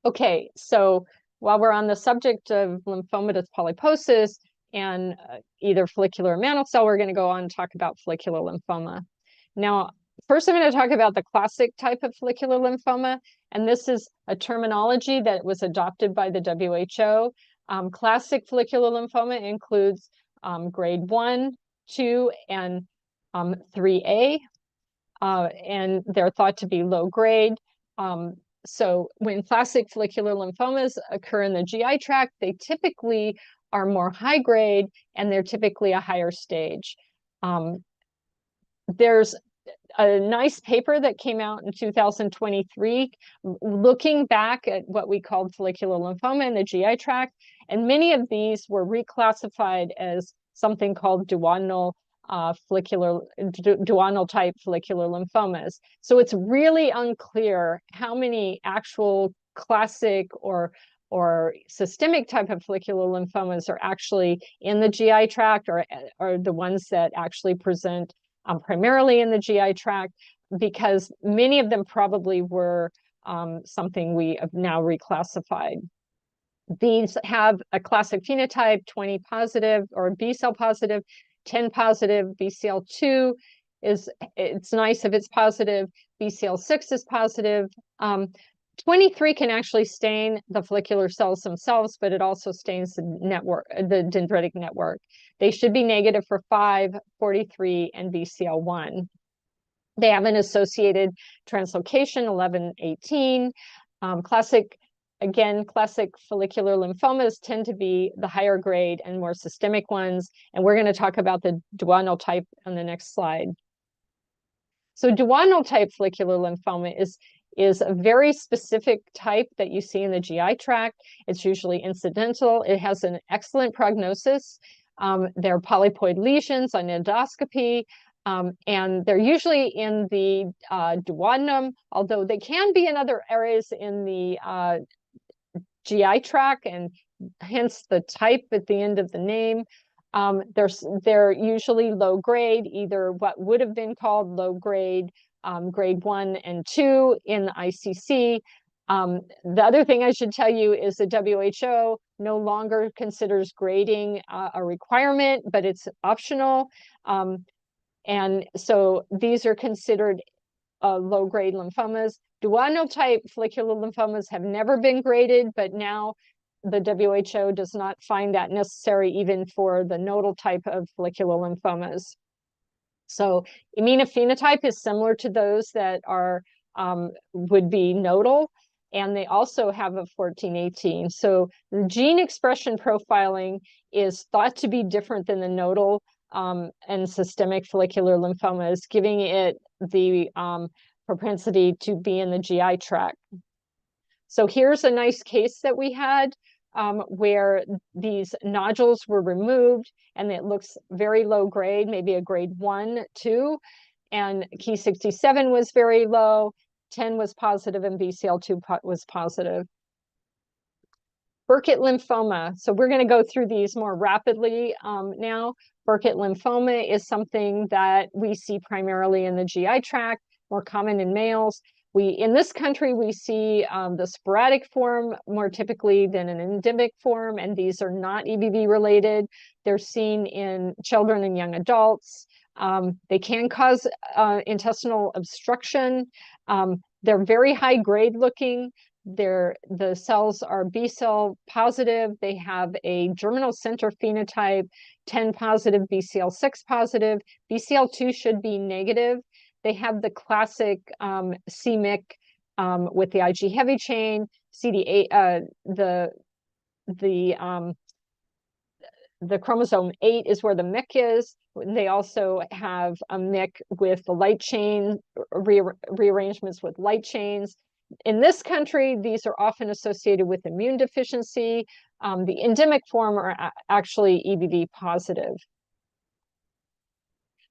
Okay, so while we're on the subject of lymphomatous polyposis and either follicular or mantle cell, we're going to go on and talk about follicular lymphoma. Now, first I'm going to talk about the classic type of follicular lymphoma, and this is a terminology that was adopted by the WHO. Classic follicular lymphoma includes grade 1, 2, and 3A, and they're thought to be low grade. So when classic follicular lymphomas occur in the GI tract, they typically are more high grade and they're typically a higher stage. There's a nice paper that came out in 2023 looking back at what we called follicular lymphoma in the GI tract, and many of these were reclassified as something called duodenal type follicular lymphomas. So it's really unclear how many actual classic or systemic type of follicular lymphomas are actually in the GI tract or the ones that actually present primarily in the GI tract, because many of them probably were something we have now reclassified. These have a classic phenotype, 20 positive or B cell positive, 10 positive. BCL2 it's nice if it's positive. BCL6 is positive. 23 can actually stain the follicular cells themselves, but it also stains the network, the dendritic network. They should be negative for 5, 43, and BCL1. They have an associated translocation, 11, 18. Classic follicular lymphomas tend to be the higher grade and more systemic ones. And we're going to talk about the duodenal type on the next slide. So duodenal type follicular lymphoma is a very specific type that you see in the GI tract. It's usually incidental. It has an excellent prognosis. They're polypoid lesions on endoscopy, and they're usually in the duodenum, although they can be in other areas in the GI tract, and hence the type at the end of the name. They're usually low grade, either what would have been called low grade, grade 1 and 2 in the ICC. The other thing I should tell you is the WHO no longer considers grading a requirement, but it's optional. And so these are considered low-grade lymphomas. Duodenal type follicular lymphomas have never been graded, but now the WHO does not find that necessary even for the nodal type of follicular lymphomas. So immunophenotype is similar to those that are would be nodal, and they also have a 14-18. So the gene expression profiling is thought to be different than the nodal and systemic follicular lymphomas, giving it the propensity to be in the GI tract. So here's a nice case that we had where these nodules were removed, and it looks very low grade, maybe a grade 1, 2, and key 67 was very low, 10 was positive, and BCL2 was positive. Burkitt lymphoma. So we're going to go through these more rapidly now. Burkitt lymphoma is something that we see primarily in the GI tract, more common in males. In this country, we see the sporadic form more typically than an endemic form, and these are not EBV related. They're seen in children and young adults. They can cause intestinal obstruction. They're very high grade looking. The cells are B cell positive. They have a germinal center phenotype, 10 positive, BCL6 positive. BCL2 should be negative. They have the classic c-MYC with the Ig heavy chain, CD8, the chromosome 8 is where the MYC is. They also have a MYC with the light chain, rearrangements with light chains. In this country, these are often associated with immune deficiency. The endemic form are actually EBV positive.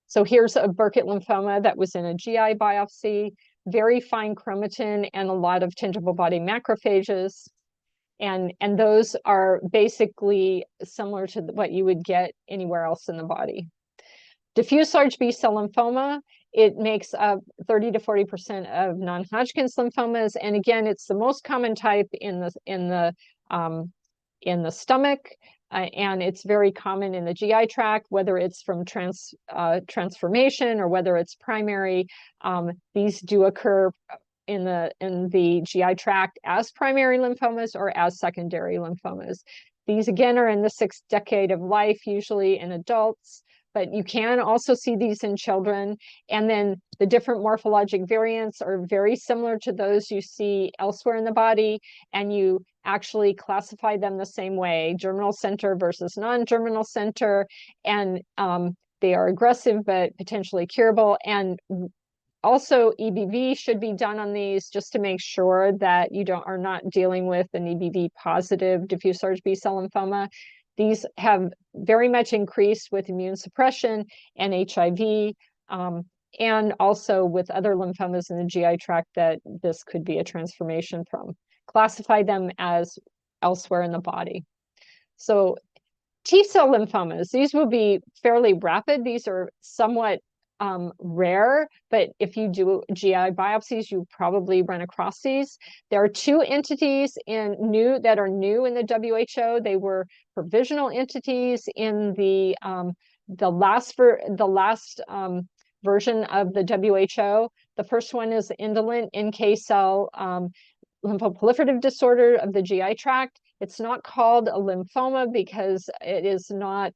So here's a Burkitt lymphoma that was in a GI biopsy, very fine chromatin and a lot of tingible body macrophages. And those are basically similar to what you would get anywhere else in the body. Diffuse large B-cell lymphoma, it makes up 30 to 40% of non-Hodgkin's lymphomas. And again, it's the most common type in the stomach. And it's very common in the GI tract, whether it's from transformation or whether it's primary. These do occur in the GI tract as primary lymphomas or as secondary lymphomas. These again are in the 6th decade of life, usually in adults, but you can also see these in children. And then the different morphologic variants are very similar to those you see elsewhere in the body, and you actually classify them the same way, germinal center versus non-germinal center, and they are aggressive but potentially curable. And also, EBV should be done on these just to make sure that you are not dealing with an EBV positive diffuse large B-cell lymphoma. These have very much increased with immune suppression and HIV, and also with other lymphomas in the GI tract that this could be a transformation from. Classify them as elsewhere in the body. So T-cell lymphomas, these will be fairly rapid. These are somewhat rare, but if you do GI biopsies, you probably run across these. There are 2 entities that are new in the WHO. They were provisional entities in the last version of the WHO. The first one is indolent NK cell lymphoproliferative disorder of the GI tract. It's not called a lymphoma because it is not,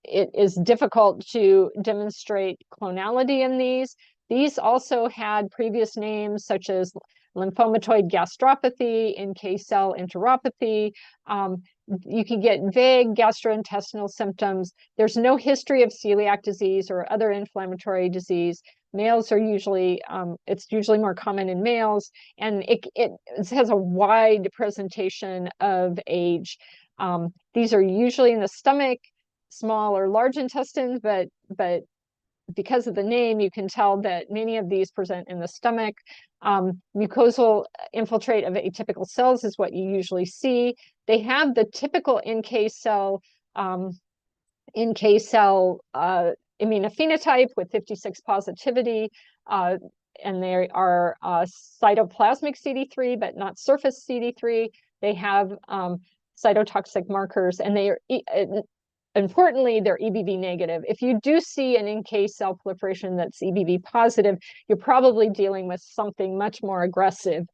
it is difficult to demonstrate clonality in these. These also had previous names such as lymphomatoid gastropathy, NK cell enteropathy. You can get vague gastrointestinal symptoms. There's no history of celiac disease or other inflammatory disease. Males are usually, it's usually more common in males, and it has a wide presentation of age. These are usually in the stomach, small or large intestines, but because of the name, you can tell that many of these present in the stomach. Mucosal infiltrate of atypical cells is what you usually see. They have the typical NK cell immunophenotype with 56 positivity, and they are cytoplasmic CD3, but not surface CD3. They have cytotoxic markers, and they are, importantly, they're EBV negative. If you do see an NK cell proliferation that's EBV positive, you're probably dealing with something much more aggressive.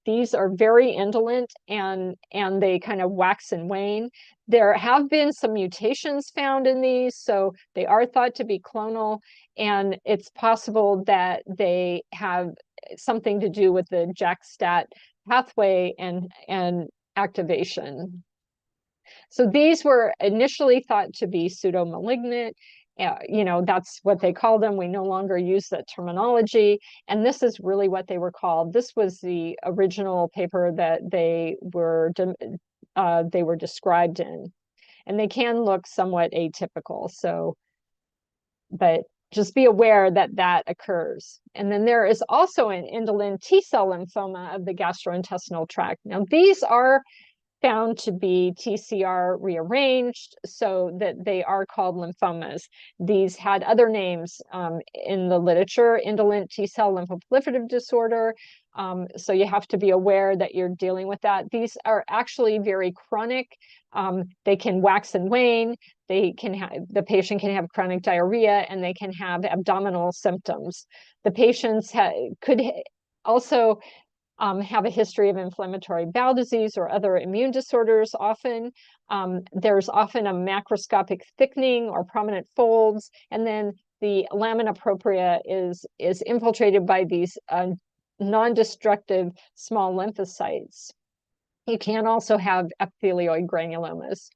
These are very indolent, and they kind of wax and wane. There have been some mutations found in these, so they are thought to be clonal, and it's possible that they have something to do with the JAK-STAT pathway and activation. So these were initially thought to be pseudomalignant. That's what they call them. We no longer use that terminology. And this is really what they were called. This was the original paper that they were described in. And they can look somewhat atypical. So, but just be aware that that occurs. And then there is also an indolent T-cell lymphoma of the gastrointestinal tract. Now, these are found to be TCR rearranged so that they are called lymphomas. These had other names in the literature, indolent T-cell lymphoproliferative disorder. So you have to be aware that you're dealing with that. These are actually very chronic. They can wax and wane. The patient can have chronic diarrhea, and they can have abdominal symptoms. The patients could also have a history of inflammatory bowel disease or other immune disorders often. There's often a macroscopic thickening or prominent folds, and then the lamina propria is infiltrated by these non-destructive small lymphocytes. You can also have epithelioid granulomas.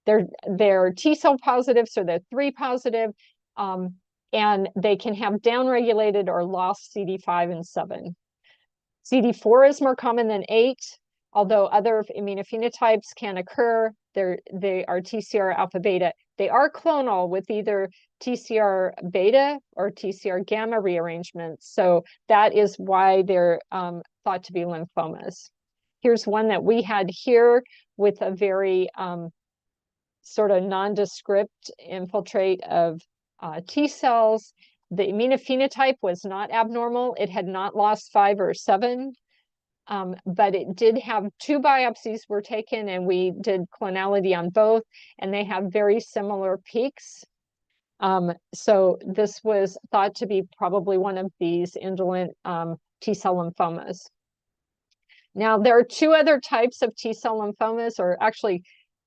They're T-cell positive, so they're 3 positive, and they can have downregulated or lost CD5 and 7. CD4 is more common than 8, although other immunophenotypes can occur. They are TCR alpha beta. They are clonal with either TCR beta or TCR gamma rearrangements. So that is why they're thought to be lymphomas. Here's one that we had here with a very sort of nondescript infiltrate of T cells. The immunophenotype was not abnormal. It had not lost 5 or 7, but it did have 2 biopsies were taken, and we did clonality on both, and they have very similar peaks. So this was thought to be probably one of these indolent T cell lymphomas. Now, there are 2 other types of T cell lymphomas, or actually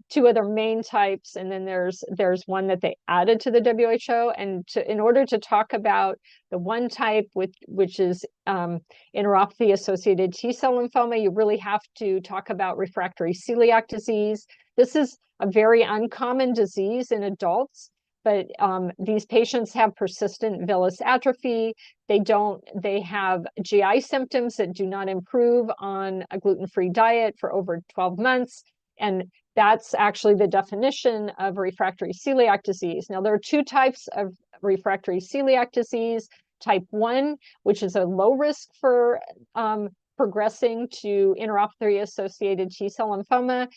2 other main types, and then there's one that they added to the WHO. And in order to talk about the one type which is enteropathy associated T cell lymphoma, you really have to talk about refractory celiac disease. This is a very uncommon disease in adults, but these patients have persistent villus atrophy. They have GI symptoms that do not improve on a gluten-free diet for over 12 months. And that's actually the definition of refractory celiac disease. Now, there are 2 types of refractory celiac disease. Type 1, which is a low risk for progressing to enteropathy-associated T cell lymphoma.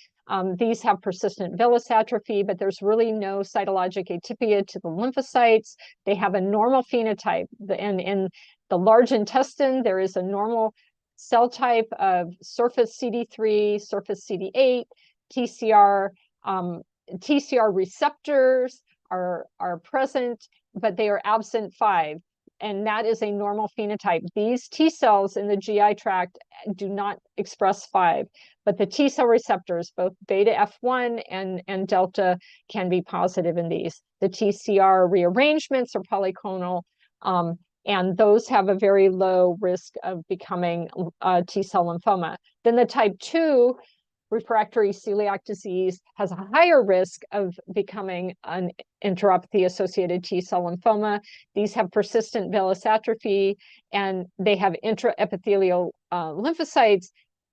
These have persistent villus atrophy, but there's really no cytologic atypia to the lymphocytes. They have a normal phenotype. And in the large intestine, there is a normal cell type of surface CD3, surface CD8, TCR receptors are present, but they are absent 5, and that is a normal phenotype. These T cells in the GI tract do not express 5, but the T cell receptors, both beta F1 and delta, can be positive in these. The TCR rearrangements are polyclonal, and those have a very low risk of becoming T cell lymphoma. Then the type 2 refractory celiac disease has a higher risk of becoming an enteropathy-associated T cell lymphoma. These have persistent villus atrophy, and they have intraepithelial lymphocytes,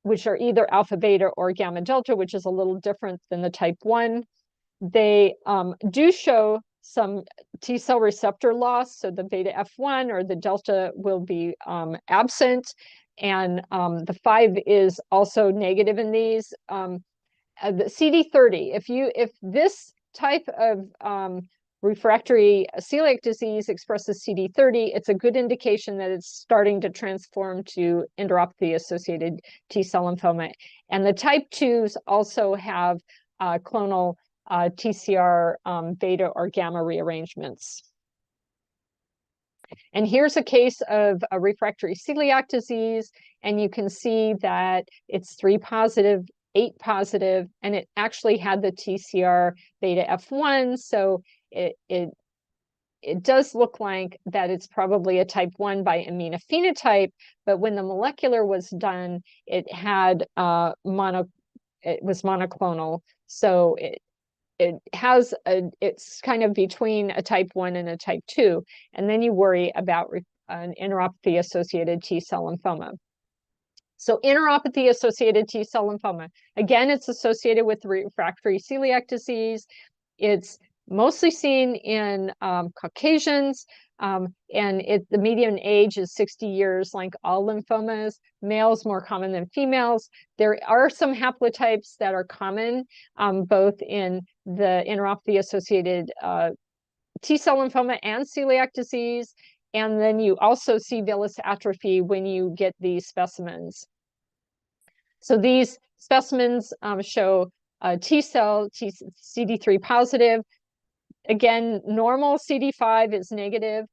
which are either alpha beta or gamma delta, which is a little different than the type 1. They do show some T cell receptor loss, so the beta F1 or the delta will be absent. And the 5 is also negative in these. The CD30, if this type of refractory celiac disease expresses CD30, it's a good indication that it's starting to transform to enteropathy-associated T cell lymphoma. And the type 2s also have clonal TCR beta or gamma rearrangements. And here's a case of a refractory celiac disease, and you can see that it's 3 positive, 8 positive, and it actually had the TCR beta F1, so it does look like that it's probably a type 1 by immunophenotype, but when the molecular was done, it had it was monoclonal, so it's kind of between a type 1 and a type 2, and then you worry about an enteropathy-associated T cell lymphoma. So enteropathy-associated T cell lymphoma, again, it's associated with refractory celiac disease. It's mostly seen in Caucasians, and the median age is 60 years, like all lymphomas. Males more common than females. There are some haplotypes that are common, both in the enteropathy-associated T cell lymphoma and celiac disease. And then you also see villus atrophy when you get these specimens. So these specimens show T cell, CD3 positive. Again, normal CD5 is negative.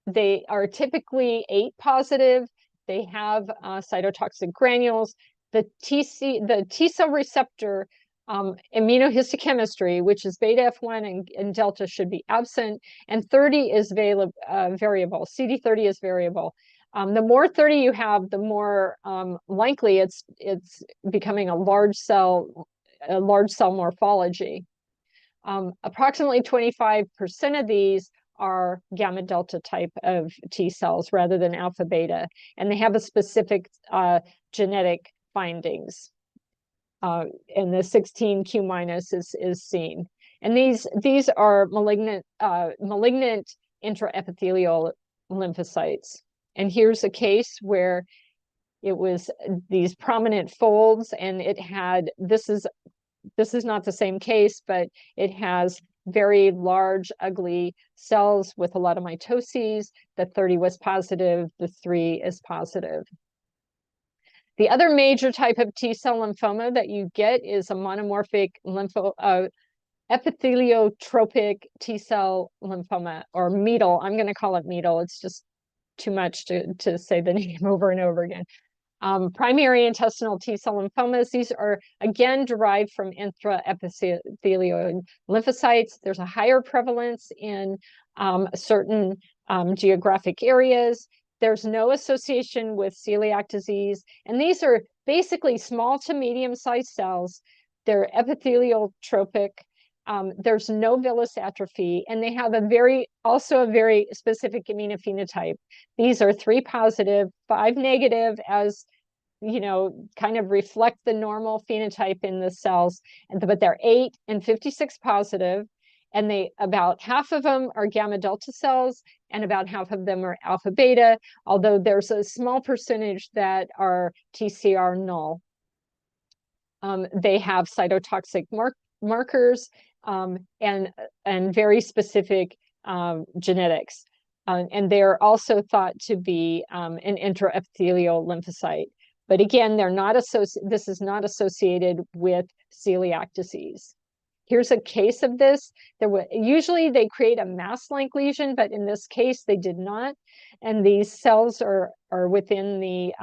They are typically 8 positive. They have cytotoxic granules. The T cell receptor immunohistochemistry, which is beta F1 and delta, should be absent, and 30 is variable. CD30 is variable. The more 30 you have, the more likely it's becoming a large cell morphology. Approximately 25% of these are gamma delta type of T cells rather than alpha beta, and they have a specific genetic findings. And the 16q minus is seen. And these are malignant intraepithelial lymphocytes. And here's a case where it was these prominent folds, and it had, this is not the same case, but it has very large, ugly cells with a lot of mitoses. The 30 was positive, the 3 is positive. The other major type of T cell lymphoma that you get is a monomorphic epitheliotropic T cell lymphoma, or MEATL. I'm going to call it MEATL. It's just too much to say the name over and over again. Primary intestinal T cell lymphomas, these are again derived from intraepithelial lymphocytes. There's a higher prevalence in certain geographic areas. There's no association with celiac disease. And these are basically small to medium-sized cells. They're epithelial tropic. There's no villus atrophy, and they have also a very specific immunophenotype. These are 3 positive, 5 negative, as you know, kind of reflect the normal phenotype in the cells, but they're 8 and 56 positive, and about half of them are gamma delta cells, and about half of them are alpha beta, although there's a small percentage that are TCR null. They have cytotoxic markers and very specific genetics. And they're also thought to be an intraepithelial lymphocyte. But again, this is not associated with celiac disease. Here's a case of this. Usually they create a mass-like lesion, but in this case they did not. And these cells are within the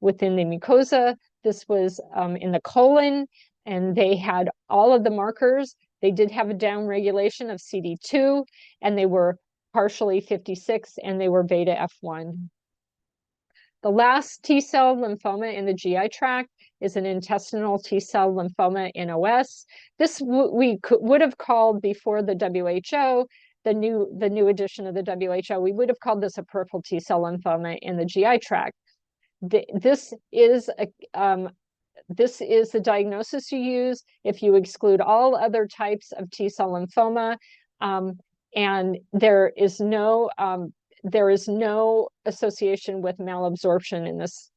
mucosa. This was in the colon, and they had all of the markers. They did have a downregulation of CD2, and they were partially 56, and they were beta F1. The last T cell lymphoma in the GI tract is an intestinal T cell lymphoma in OS. This would have called, before the WHO, the new edition of the WHO, we would have called this a peripheral T cell lymphoma in the GI tract. This is the diagnosis you use if you exclude all other types of T cell lymphoma, and there is no association with malabsorption in this.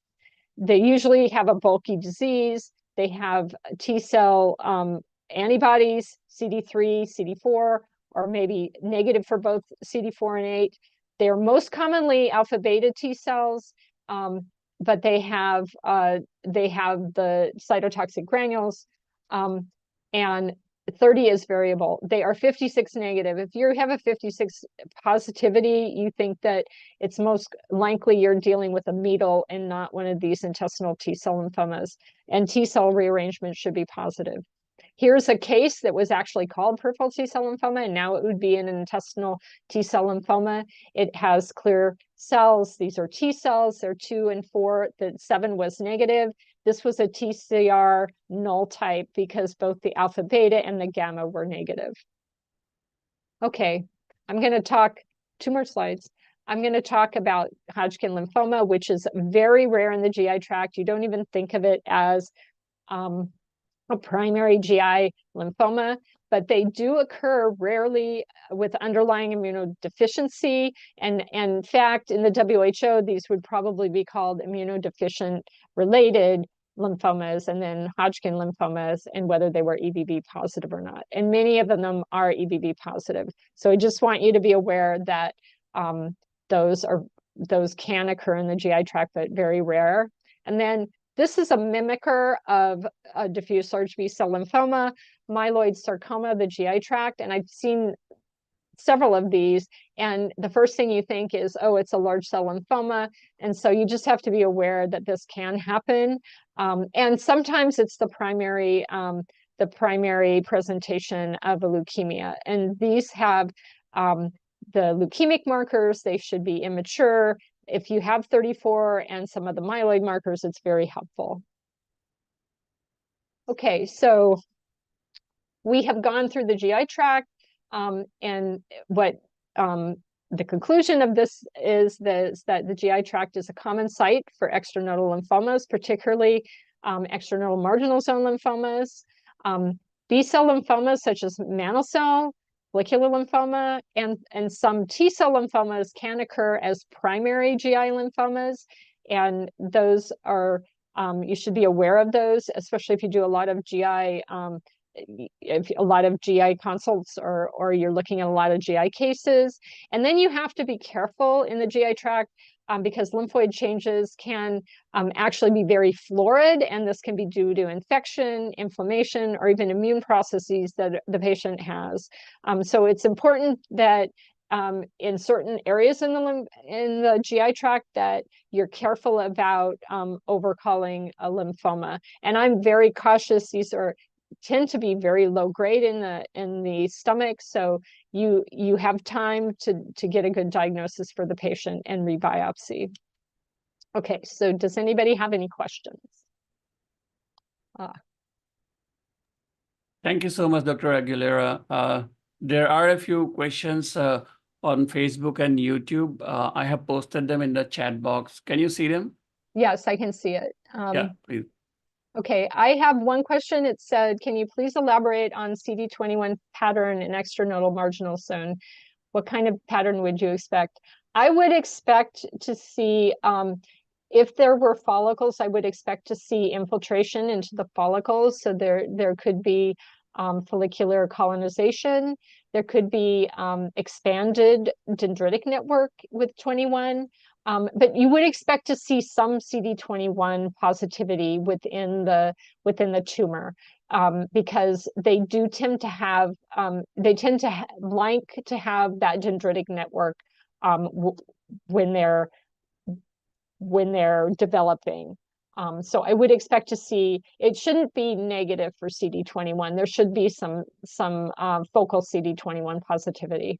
They usually have a bulky disease. They have T cell antibodies, CD3, CD4, or maybe negative for both CD4 and 8. They are most commonly alpha beta T cells, but they have the cytotoxic granules, and 30 is variable. They are 56 negative. If you have a 56 positivity, you think that it's most likely you're dealing with a MEATL and not one of these intestinal T cell lymphomas. And T cell rearrangement should be positive. Here's a case that was actually called peripheral T cell lymphoma, and now it would be an intestinal T cell lymphoma. It has clear cells. These are T cells. They're 2 and 4. The 7 was negative. This was a TCR null type because both the alpha beta and the gamma were negative. Okay, I'm going to talk 2 more slides. I'm going to talk about Hodgkin lymphoma, which is very rare in the GI tract. You don't even think of it as a primary GI lymphoma, but they do occur rarely with underlying immunodeficiency. And in fact, in the WHO, these would probably be called immunodeficient related lymphomas, and then Hodgkin lymphomas, and whether they were EBV positive or not. And many of them are EBV positive. So I just want you to be aware that those can occur in the GI tract, but very rare. And then this is a mimicker of a diffuse large B-cell lymphoma, myeloid sarcoma, the GI tract, and I've seen several of these, and the first thing you think is, oh, it's a large cell lymphoma, and so you just have to be aware that this can happen, and sometimes it's the primary presentation of a leukemia, and these have the leukemic markers. They should be immature. If you have 34 and some of the myeloid markers, it's very helpful. Okay, so we have gone through the GI tract, and what the conclusion of this is that the GI tract is a common site for extranodal lymphomas, particularly extranodal marginal zone lymphomas, B-cell lymphomas such as mantle cell, follicular lymphoma, and some T-cell lymphomas can occur as primary GI lymphomas, and those are you should be aware of those, especially if you do a lot of GI consults, or you're looking at a lot of GI cases. And then you have to be careful in the GI tract because lymphoid changes can actually be very florid, and this can be due to infection, inflammation, or even immune processes that the patient has. So it's important that in certain areas in the GI tract that you're careful about overcalling a lymphoma. And I'm very cautious. These tend to be very low grade in the stomach, so you have time to get a good diagnosis for the patient and rebiopsy. Okay, so does anybody have any questions? Thank you so much, Dr. Aguilera. There are a few questions on Facebook and YouTube. I have posted them in the chat box. Can you see them? Yes, I can see it. Yeah, please. Okay, I have one question. It said, can you please elaborate on CD21 pattern in extranodal marginal zone? What kind of pattern would you expect? I would expect to see, if there were follicles, I would expect to see infiltration into the follicles. So there could be follicular colonization. There could be expanded dendritic network with 21. But you would expect to see some CD21 positivity within the tumor, because they do tend to have like to have that dendritic network when they're developing. So I would expect to see, it shouldn't be negative for CD21. There should be some focal CD21 positivity.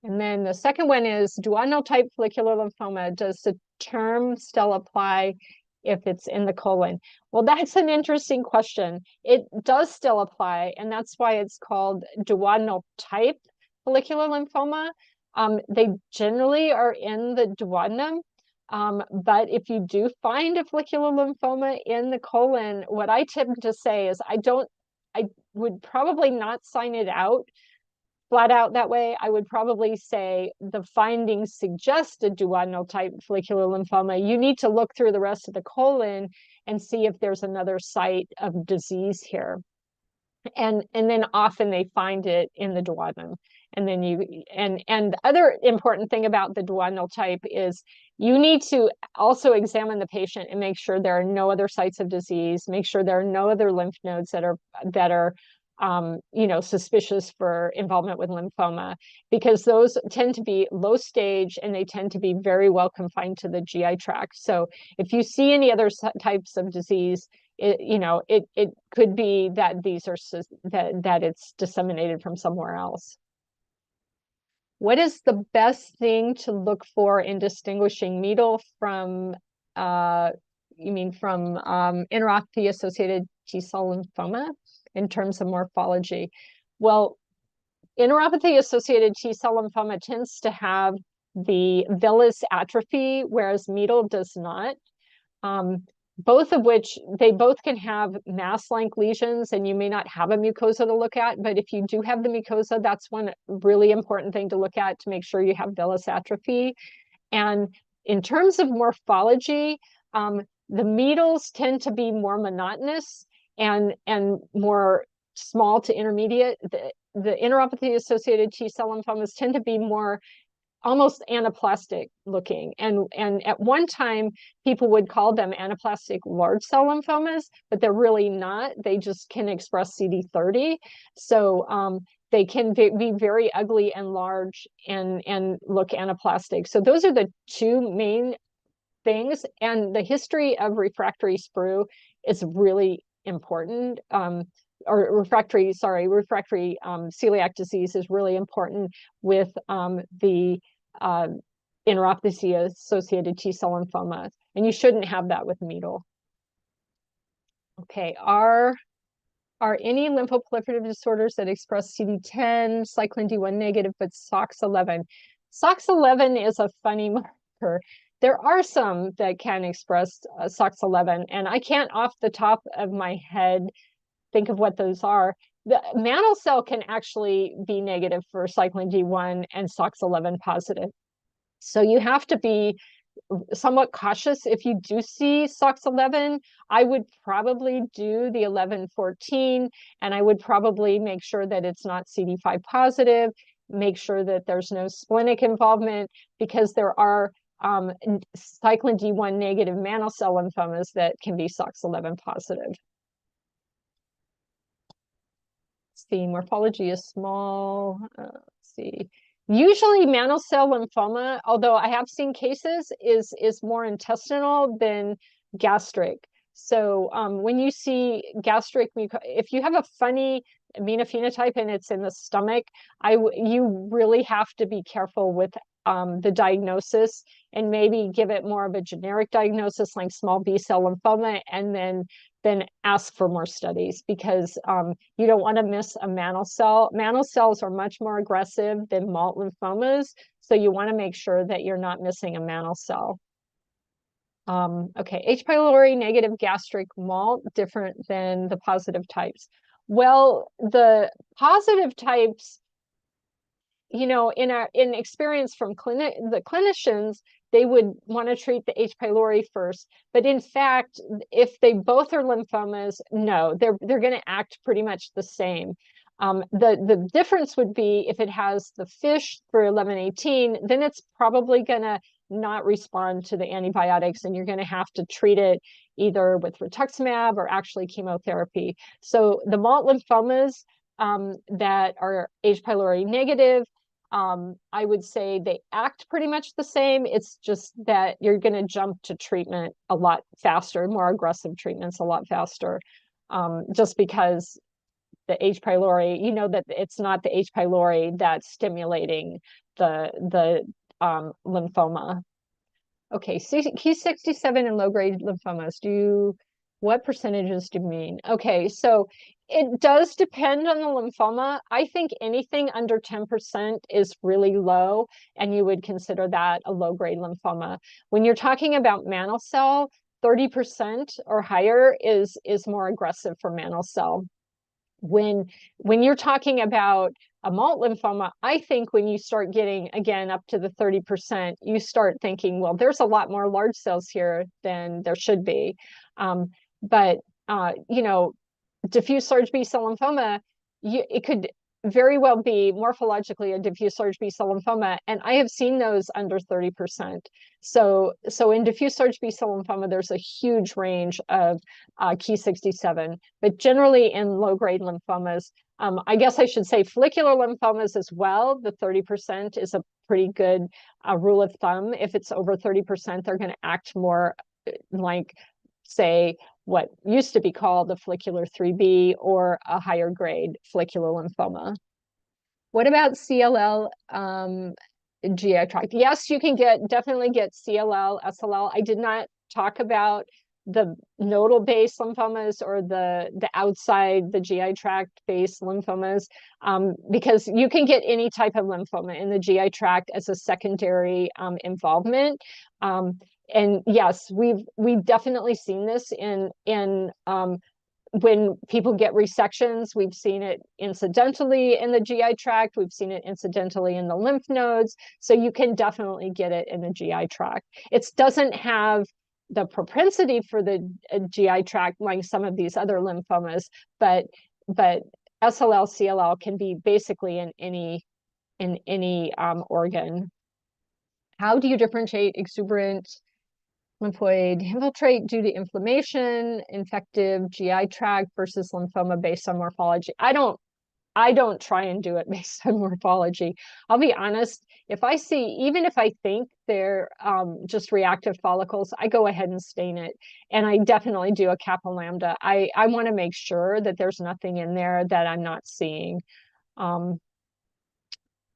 And then the second one is duodenal type follicular lymphoma. Does the term still apply if it's in the colon? Well, that's an interesting question. It does still apply, and that's why it's called duodenal type follicular lymphoma. They generally are in the duodenum, but if you do find a follicular lymphoma in the colon, what I tend to say is I would probably not sign it out flat out that way. I would probably say the findings suggest a duodenal type follicular lymphoma. You need to look through the rest of the colon and see if there's another site of disease here. And then often they find it in the duodenum. And then the other important thing about the duodenal type is you need to also examine the patient and make sure there are no other sites of disease, make sure there are no other lymph nodes that are suspicious for involvement with lymphoma, because those tend to be low stage and they tend to be very well confined to the GI tract. So if you see any other types of disease, it could be that that it's disseminated from somewhere else. What is the best thing to look for in distinguishing MEDL from intraopathy associated T-cell lymphoma in terms of morphology? Well, intraopathy associated T-cell lymphoma tends to have the villus atrophy, whereas MEDL does not. Both of which, they both can have mass-like lesions, and you may not have a mucosa to look at, but if you do have the mucosa, that's one really important thing to look at to make sure you have villus atrophy. And in terms of morphology, the MEDLs tend to be more monotonous and more small to intermediate. The intraopathy-associated T-cell lymphomas tend to be more almost anaplastic looking. And at one time, people would call them anaplastic large cell lymphomas, but they're really not. They just can express CD30. So they can be very ugly and large and look anaplastic. So those are the two main things. And the history of refractory sprue is really important. Or refractory celiac disease is really important with the intraopathy-associated T-cell lymphoma, and you shouldn't have that with MEDL. Okay, are any lymphoproliferative disorders that express CD10, cyclin D1 negative, but SOX11? SOX11 is a funny marker. There are some that can express SOX11, and I can't off the top of my head think of what those are. The mantle cell can actually be negative for cyclin D1 and SOX11 positive. So you have to be somewhat cautious if you do see SOX11. I would probably do the 11-14, and I would probably make sure that it's not CD5 positive, make sure that there's no splenic involvement, because there are cyclin D1 negative mantle cell lymphomas that can be SOX11 positive. The morphology is small. Let's see. Usually mantle cell lymphoma, although I have seen cases, is more intestinal than gastric. So when you see gastric, if you have a funny immunophenotype and it's in the stomach, you really have to be careful with the diagnosis, and maybe give it more of a generic diagnosis like small B-cell lymphoma, and then ask for more studies, because you don't want to miss a mantle cell. Mantle cells are much more aggressive than malt lymphomas, so you want to make sure that you're not missing a mantle cell. Okay, H. pylori negative gastric malt, different than the positive types. Well, the positive types, you know, in experience from the clinicians, they would want to treat the H. pylori first. But in fact, if they both are lymphomas, no, they're going to act pretty much the same. The difference would be if it has the fish for 11-18, then it's probably going to not respond to the antibiotics, and you're going to have to treat it either with rituximab or actually chemotherapy. So the malt lymphomas that are H. pylori negative, I would say they act pretty much the same. It's just that you're going to jump to treatment a lot faster, more aggressive treatments a lot faster, just because the H. pylori, you know that it's not the H. pylori that's stimulating the lymphoma. Okay, Q67 and low-grade lymphomas, what percentages do you mean? Okay, so it does depend on the lymphoma. I think anything under 10% is really low, and you would consider that a low-grade lymphoma. When you're talking about mantle cell, 30% or higher is more aggressive for mantle cell. When you're talking about a malt lymphoma, I think when you start getting, again, up to the 30%, you start thinking, well, there's a lot more large cells here than there should be. But you know, diffuse large B-cell lymphoma, it could very well be morphologically a diffuse large B-cell lymphoma, and I have seen those under 30%. So in diffuse large B-cell lymphoma, there's a huge range of Ki67, but generally in low-grade lymphomas, I guess I should say follicular lymphomas as well, the 30% is a pretty good rule of thumb. If it's over 30%, they're going to act more like, say, what used to be called a follicular 3B or a higher grade follicular lymphoma. What about CLL GI tract? Yes, you can definitely get CLL, SLL. I did not talk about the nodal based lymphomas or the outside the GI tract based lymphomas, because you can get any type of lymphoma in the GI tract as a secondary involvement. And yes, we've definitely seen this in when people get resections. We've seen it incidentally in the GI tract. We've seen it incidentally in the lymph nodes. So you can definitely get it in the GI tract. It doesn't have the propensity for the GI tract like some of these other lymphomas, but SLL, CLL can be basically in any organ. How do you differentiate exuberant lymphoid infiltrate due to inflammation, infective GI tract versus lymphoma based on morphology? I don't try and do it based on morphology. I'll be honest, even if I think they're just reactive follicles, I go ahead and stain it. And I definitely do a kappa lambda. I want to make sure that there's nothing in there that I'm not seeing.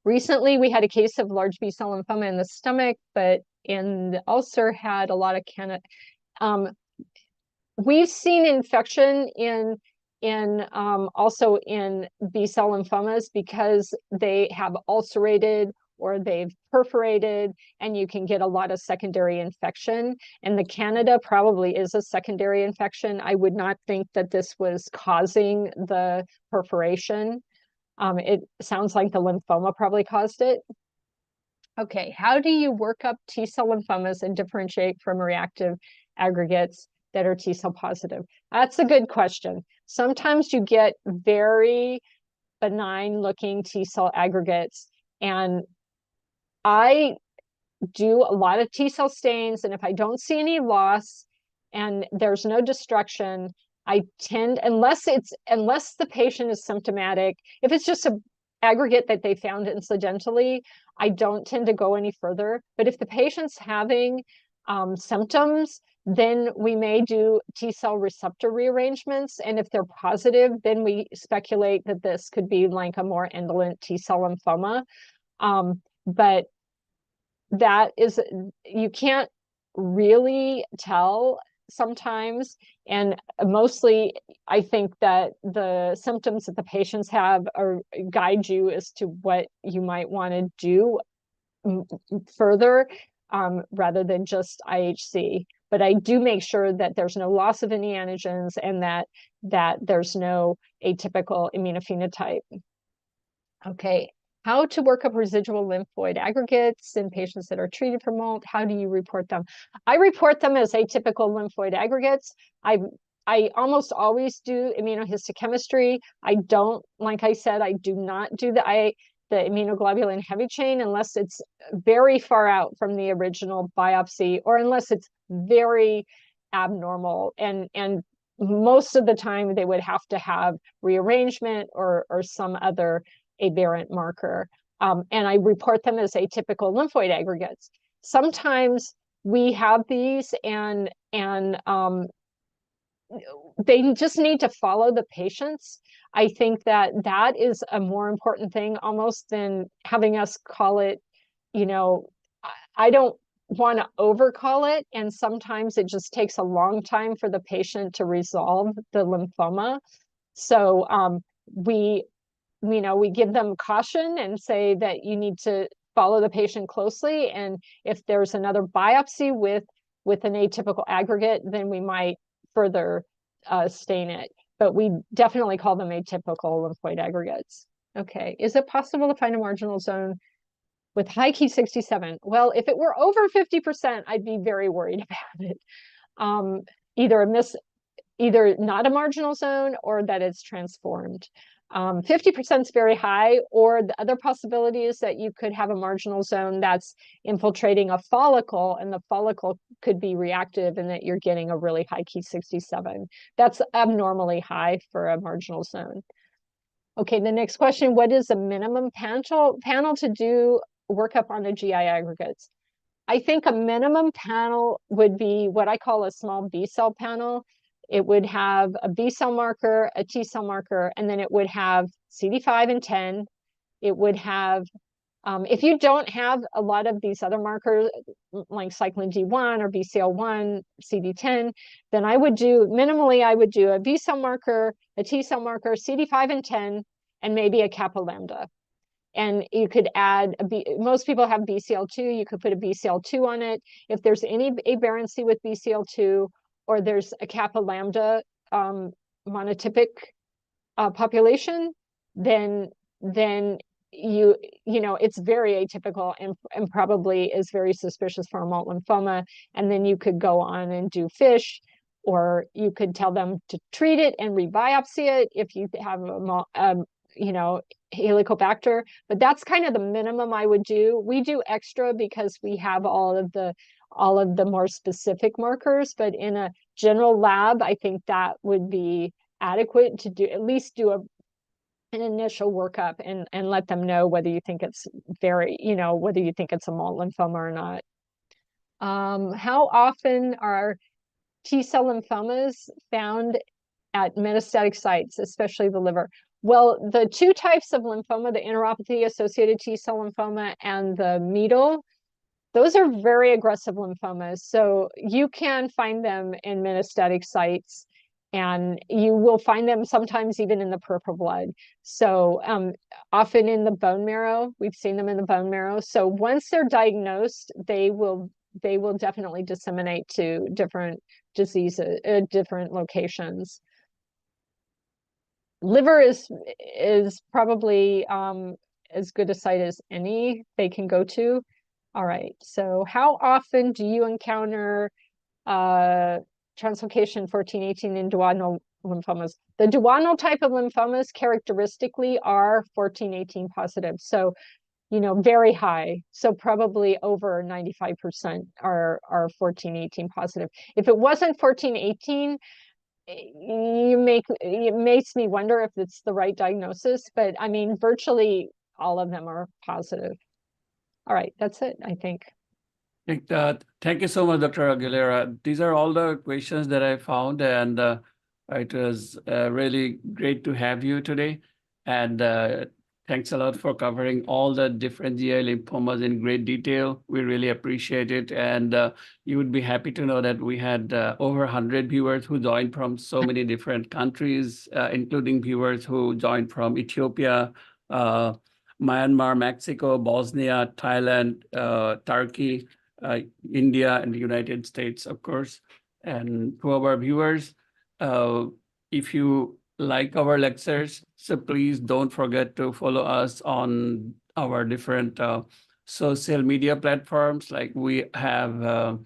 Recently, we had a case of large B-cell lymphoma in the stomach, but in the ulcer had a lot of we've seen infection in also in B-cell lymphomas because they have ulcerated or they've perforated, and you can get a lot of secondary infection. And the Candida probably is a secondary infection. I would not think that this was causing the perforation. It sounds like the lymphoma probably caused it. Okay, how do you work up T-cell lymphomas and differentiate from reactive aggregates that are T-cell positive? That's a good question. Sometimes you get very benign looking T-cell aggregates, and I do a lot of T-cell stains, and if I don't see any loss and there's no destruction, I tend, unless the patient is symptomatic, if it's just an aggregate that they found incidentally, I don't tend to go any further. But if the patient's having symptoms, then we may do T-cell receptor rearrangements. And if they're positive, then we speculate that this could be like a more indolent T-cell lymphoma. But that is, you can't really tell sometimes. And mostly, I think that the symptoms that the patients have guide you as to what you might want to do further, rather than just IHC. But I do make sure that there's no loss of any antigens and that there's no atypical immunophenotype. Okay, how to work up residual lymphoid aggregates in patients that are treated for MALT. How do you report them? I report them as atypical lymphoid aggregates. I almost always do immunohistochemistry. I don't, like I said, I do not do the immunoglobulin heavy chain unless it's very far out from the original biopsy or unless it's very abnormal. And most of the time they would have to have rearrangement or some other aberrant marker. And I report them as atypical lymphoid aggregates. Sometimes we have these and they just need to follow the patients. I think that is a more important thing almost than having us call it, I don't want to overcall it. And sometimes it just takes a long time for the patient to resolve the lymphoma. So we give them caution and say that you need to follow the patient closely. And if there's another biopsy with an atypical aggregate, then we might further stain it. But we definitely call them atypical lymphoid aggregates. Okay, is it possible to find a marginal zone with high Ki-67? Well, if it were over 50%, I'd be very worried about it. Either not a marginal zone or that it's transformed. 50% is very high, or the other possibility is that you could have a marginal zone that's infiltrating a follicle, and the follicle could be reactive and that you're getting a really high Ki-67. That's abnormally high for a marginal zone. Okay, the next question, what is a minimum panel to do workup on the GI aggregates? I think a minimum panel would be what I call a small B-cell panel. It would have a B-cell marker, a T-cell marker, and then it would have CD5 and 10. It would have, if you don't have a lot of these other markers, like cyclin D1 or BCL1, CD10, then I would do a B-cell marker, a T-cell marker, CD5 and 10, and maybe a kappa lambda. And you could add, most people have BCL2, you could put a BCL2 on it. If there's any aberrancy with BCL2, or there's a kappa lambda monotypic population, then it's very atypical and probably is very suspicious for a MALT lymphoma. And then you could go on and do FISH, or you could tell them to treat it and rebiopsy it if you have a Helicobacter. But that's kind of the minimum I would do. We do extra because we have all of the more specific markers, but in a general lab, I think that would be adequate to do, at least do an initial workup and let them know whether you think it's whether you think it's a MALT lymphoma or not. How often are T-cell lymphomas found at metastatic sites, especially the liver? Well, the two types of lymphoma, the enteropathy-associated T-cell lymphoma and the MEDL, those are very aggressive lymphomas. So you can find them in metastatic sites. And you will find them sometimes even in the peripheral blood. So often in the bone marrow, we've seen them in the bone marrow. So once they're diagnosed, they will definitely disseminate to different diseases, different locations. Liver is probably as good a site as any they can go to. All right, so how often do you encounter translocation 14-18 in duodenal lymphomas? The duodenal type of lymphomas characteristically are 14-18 positive. So, very high. So probably over 95% are 14-18 positive. If it wasn't 14-18, it makes me wonder if it's the right diagnosis, but I mean, virtually all of them are positive. All right, that's it, I think. Thank you so much, Dr. Aguilera. These are all the questions that I found, and it was really great to have you today. And thanks a lot for covering all the different GI lymphomas in great detail. We really appreciate it. And you would be happy to know that we had over 100 viewers who joined from so many different countries, including viewers who joined from Ethiopia, Myanmar, Mexico, Bosnia, Thailand, Turkey, India, and the United States, of course. And to our viewers, if you like our lectures, so please don't forget to follow us on our different social media platforms. Like we have a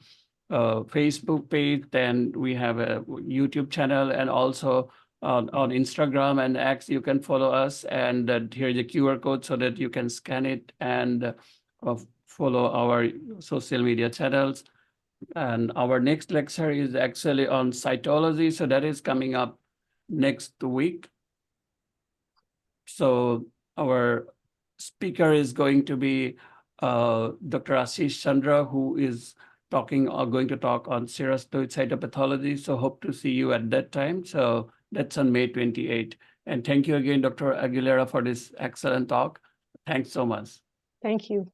Facebook page, then we have a YouTube channel, and also on Instagram and X, you can follow us. And here's the QR code so that you can scan it and follow our social media channels. And our next lecture is actually on cytology. So that is coming up next week. So our speaker is going to be Dr. Ashish Chandra, who is going to talk on serous fluid cytopathology. So hope to see you at that time. So that's on May 28. And thank you again, Dr. Aguilera, for this excellent talk. Thanks so much. Thank you.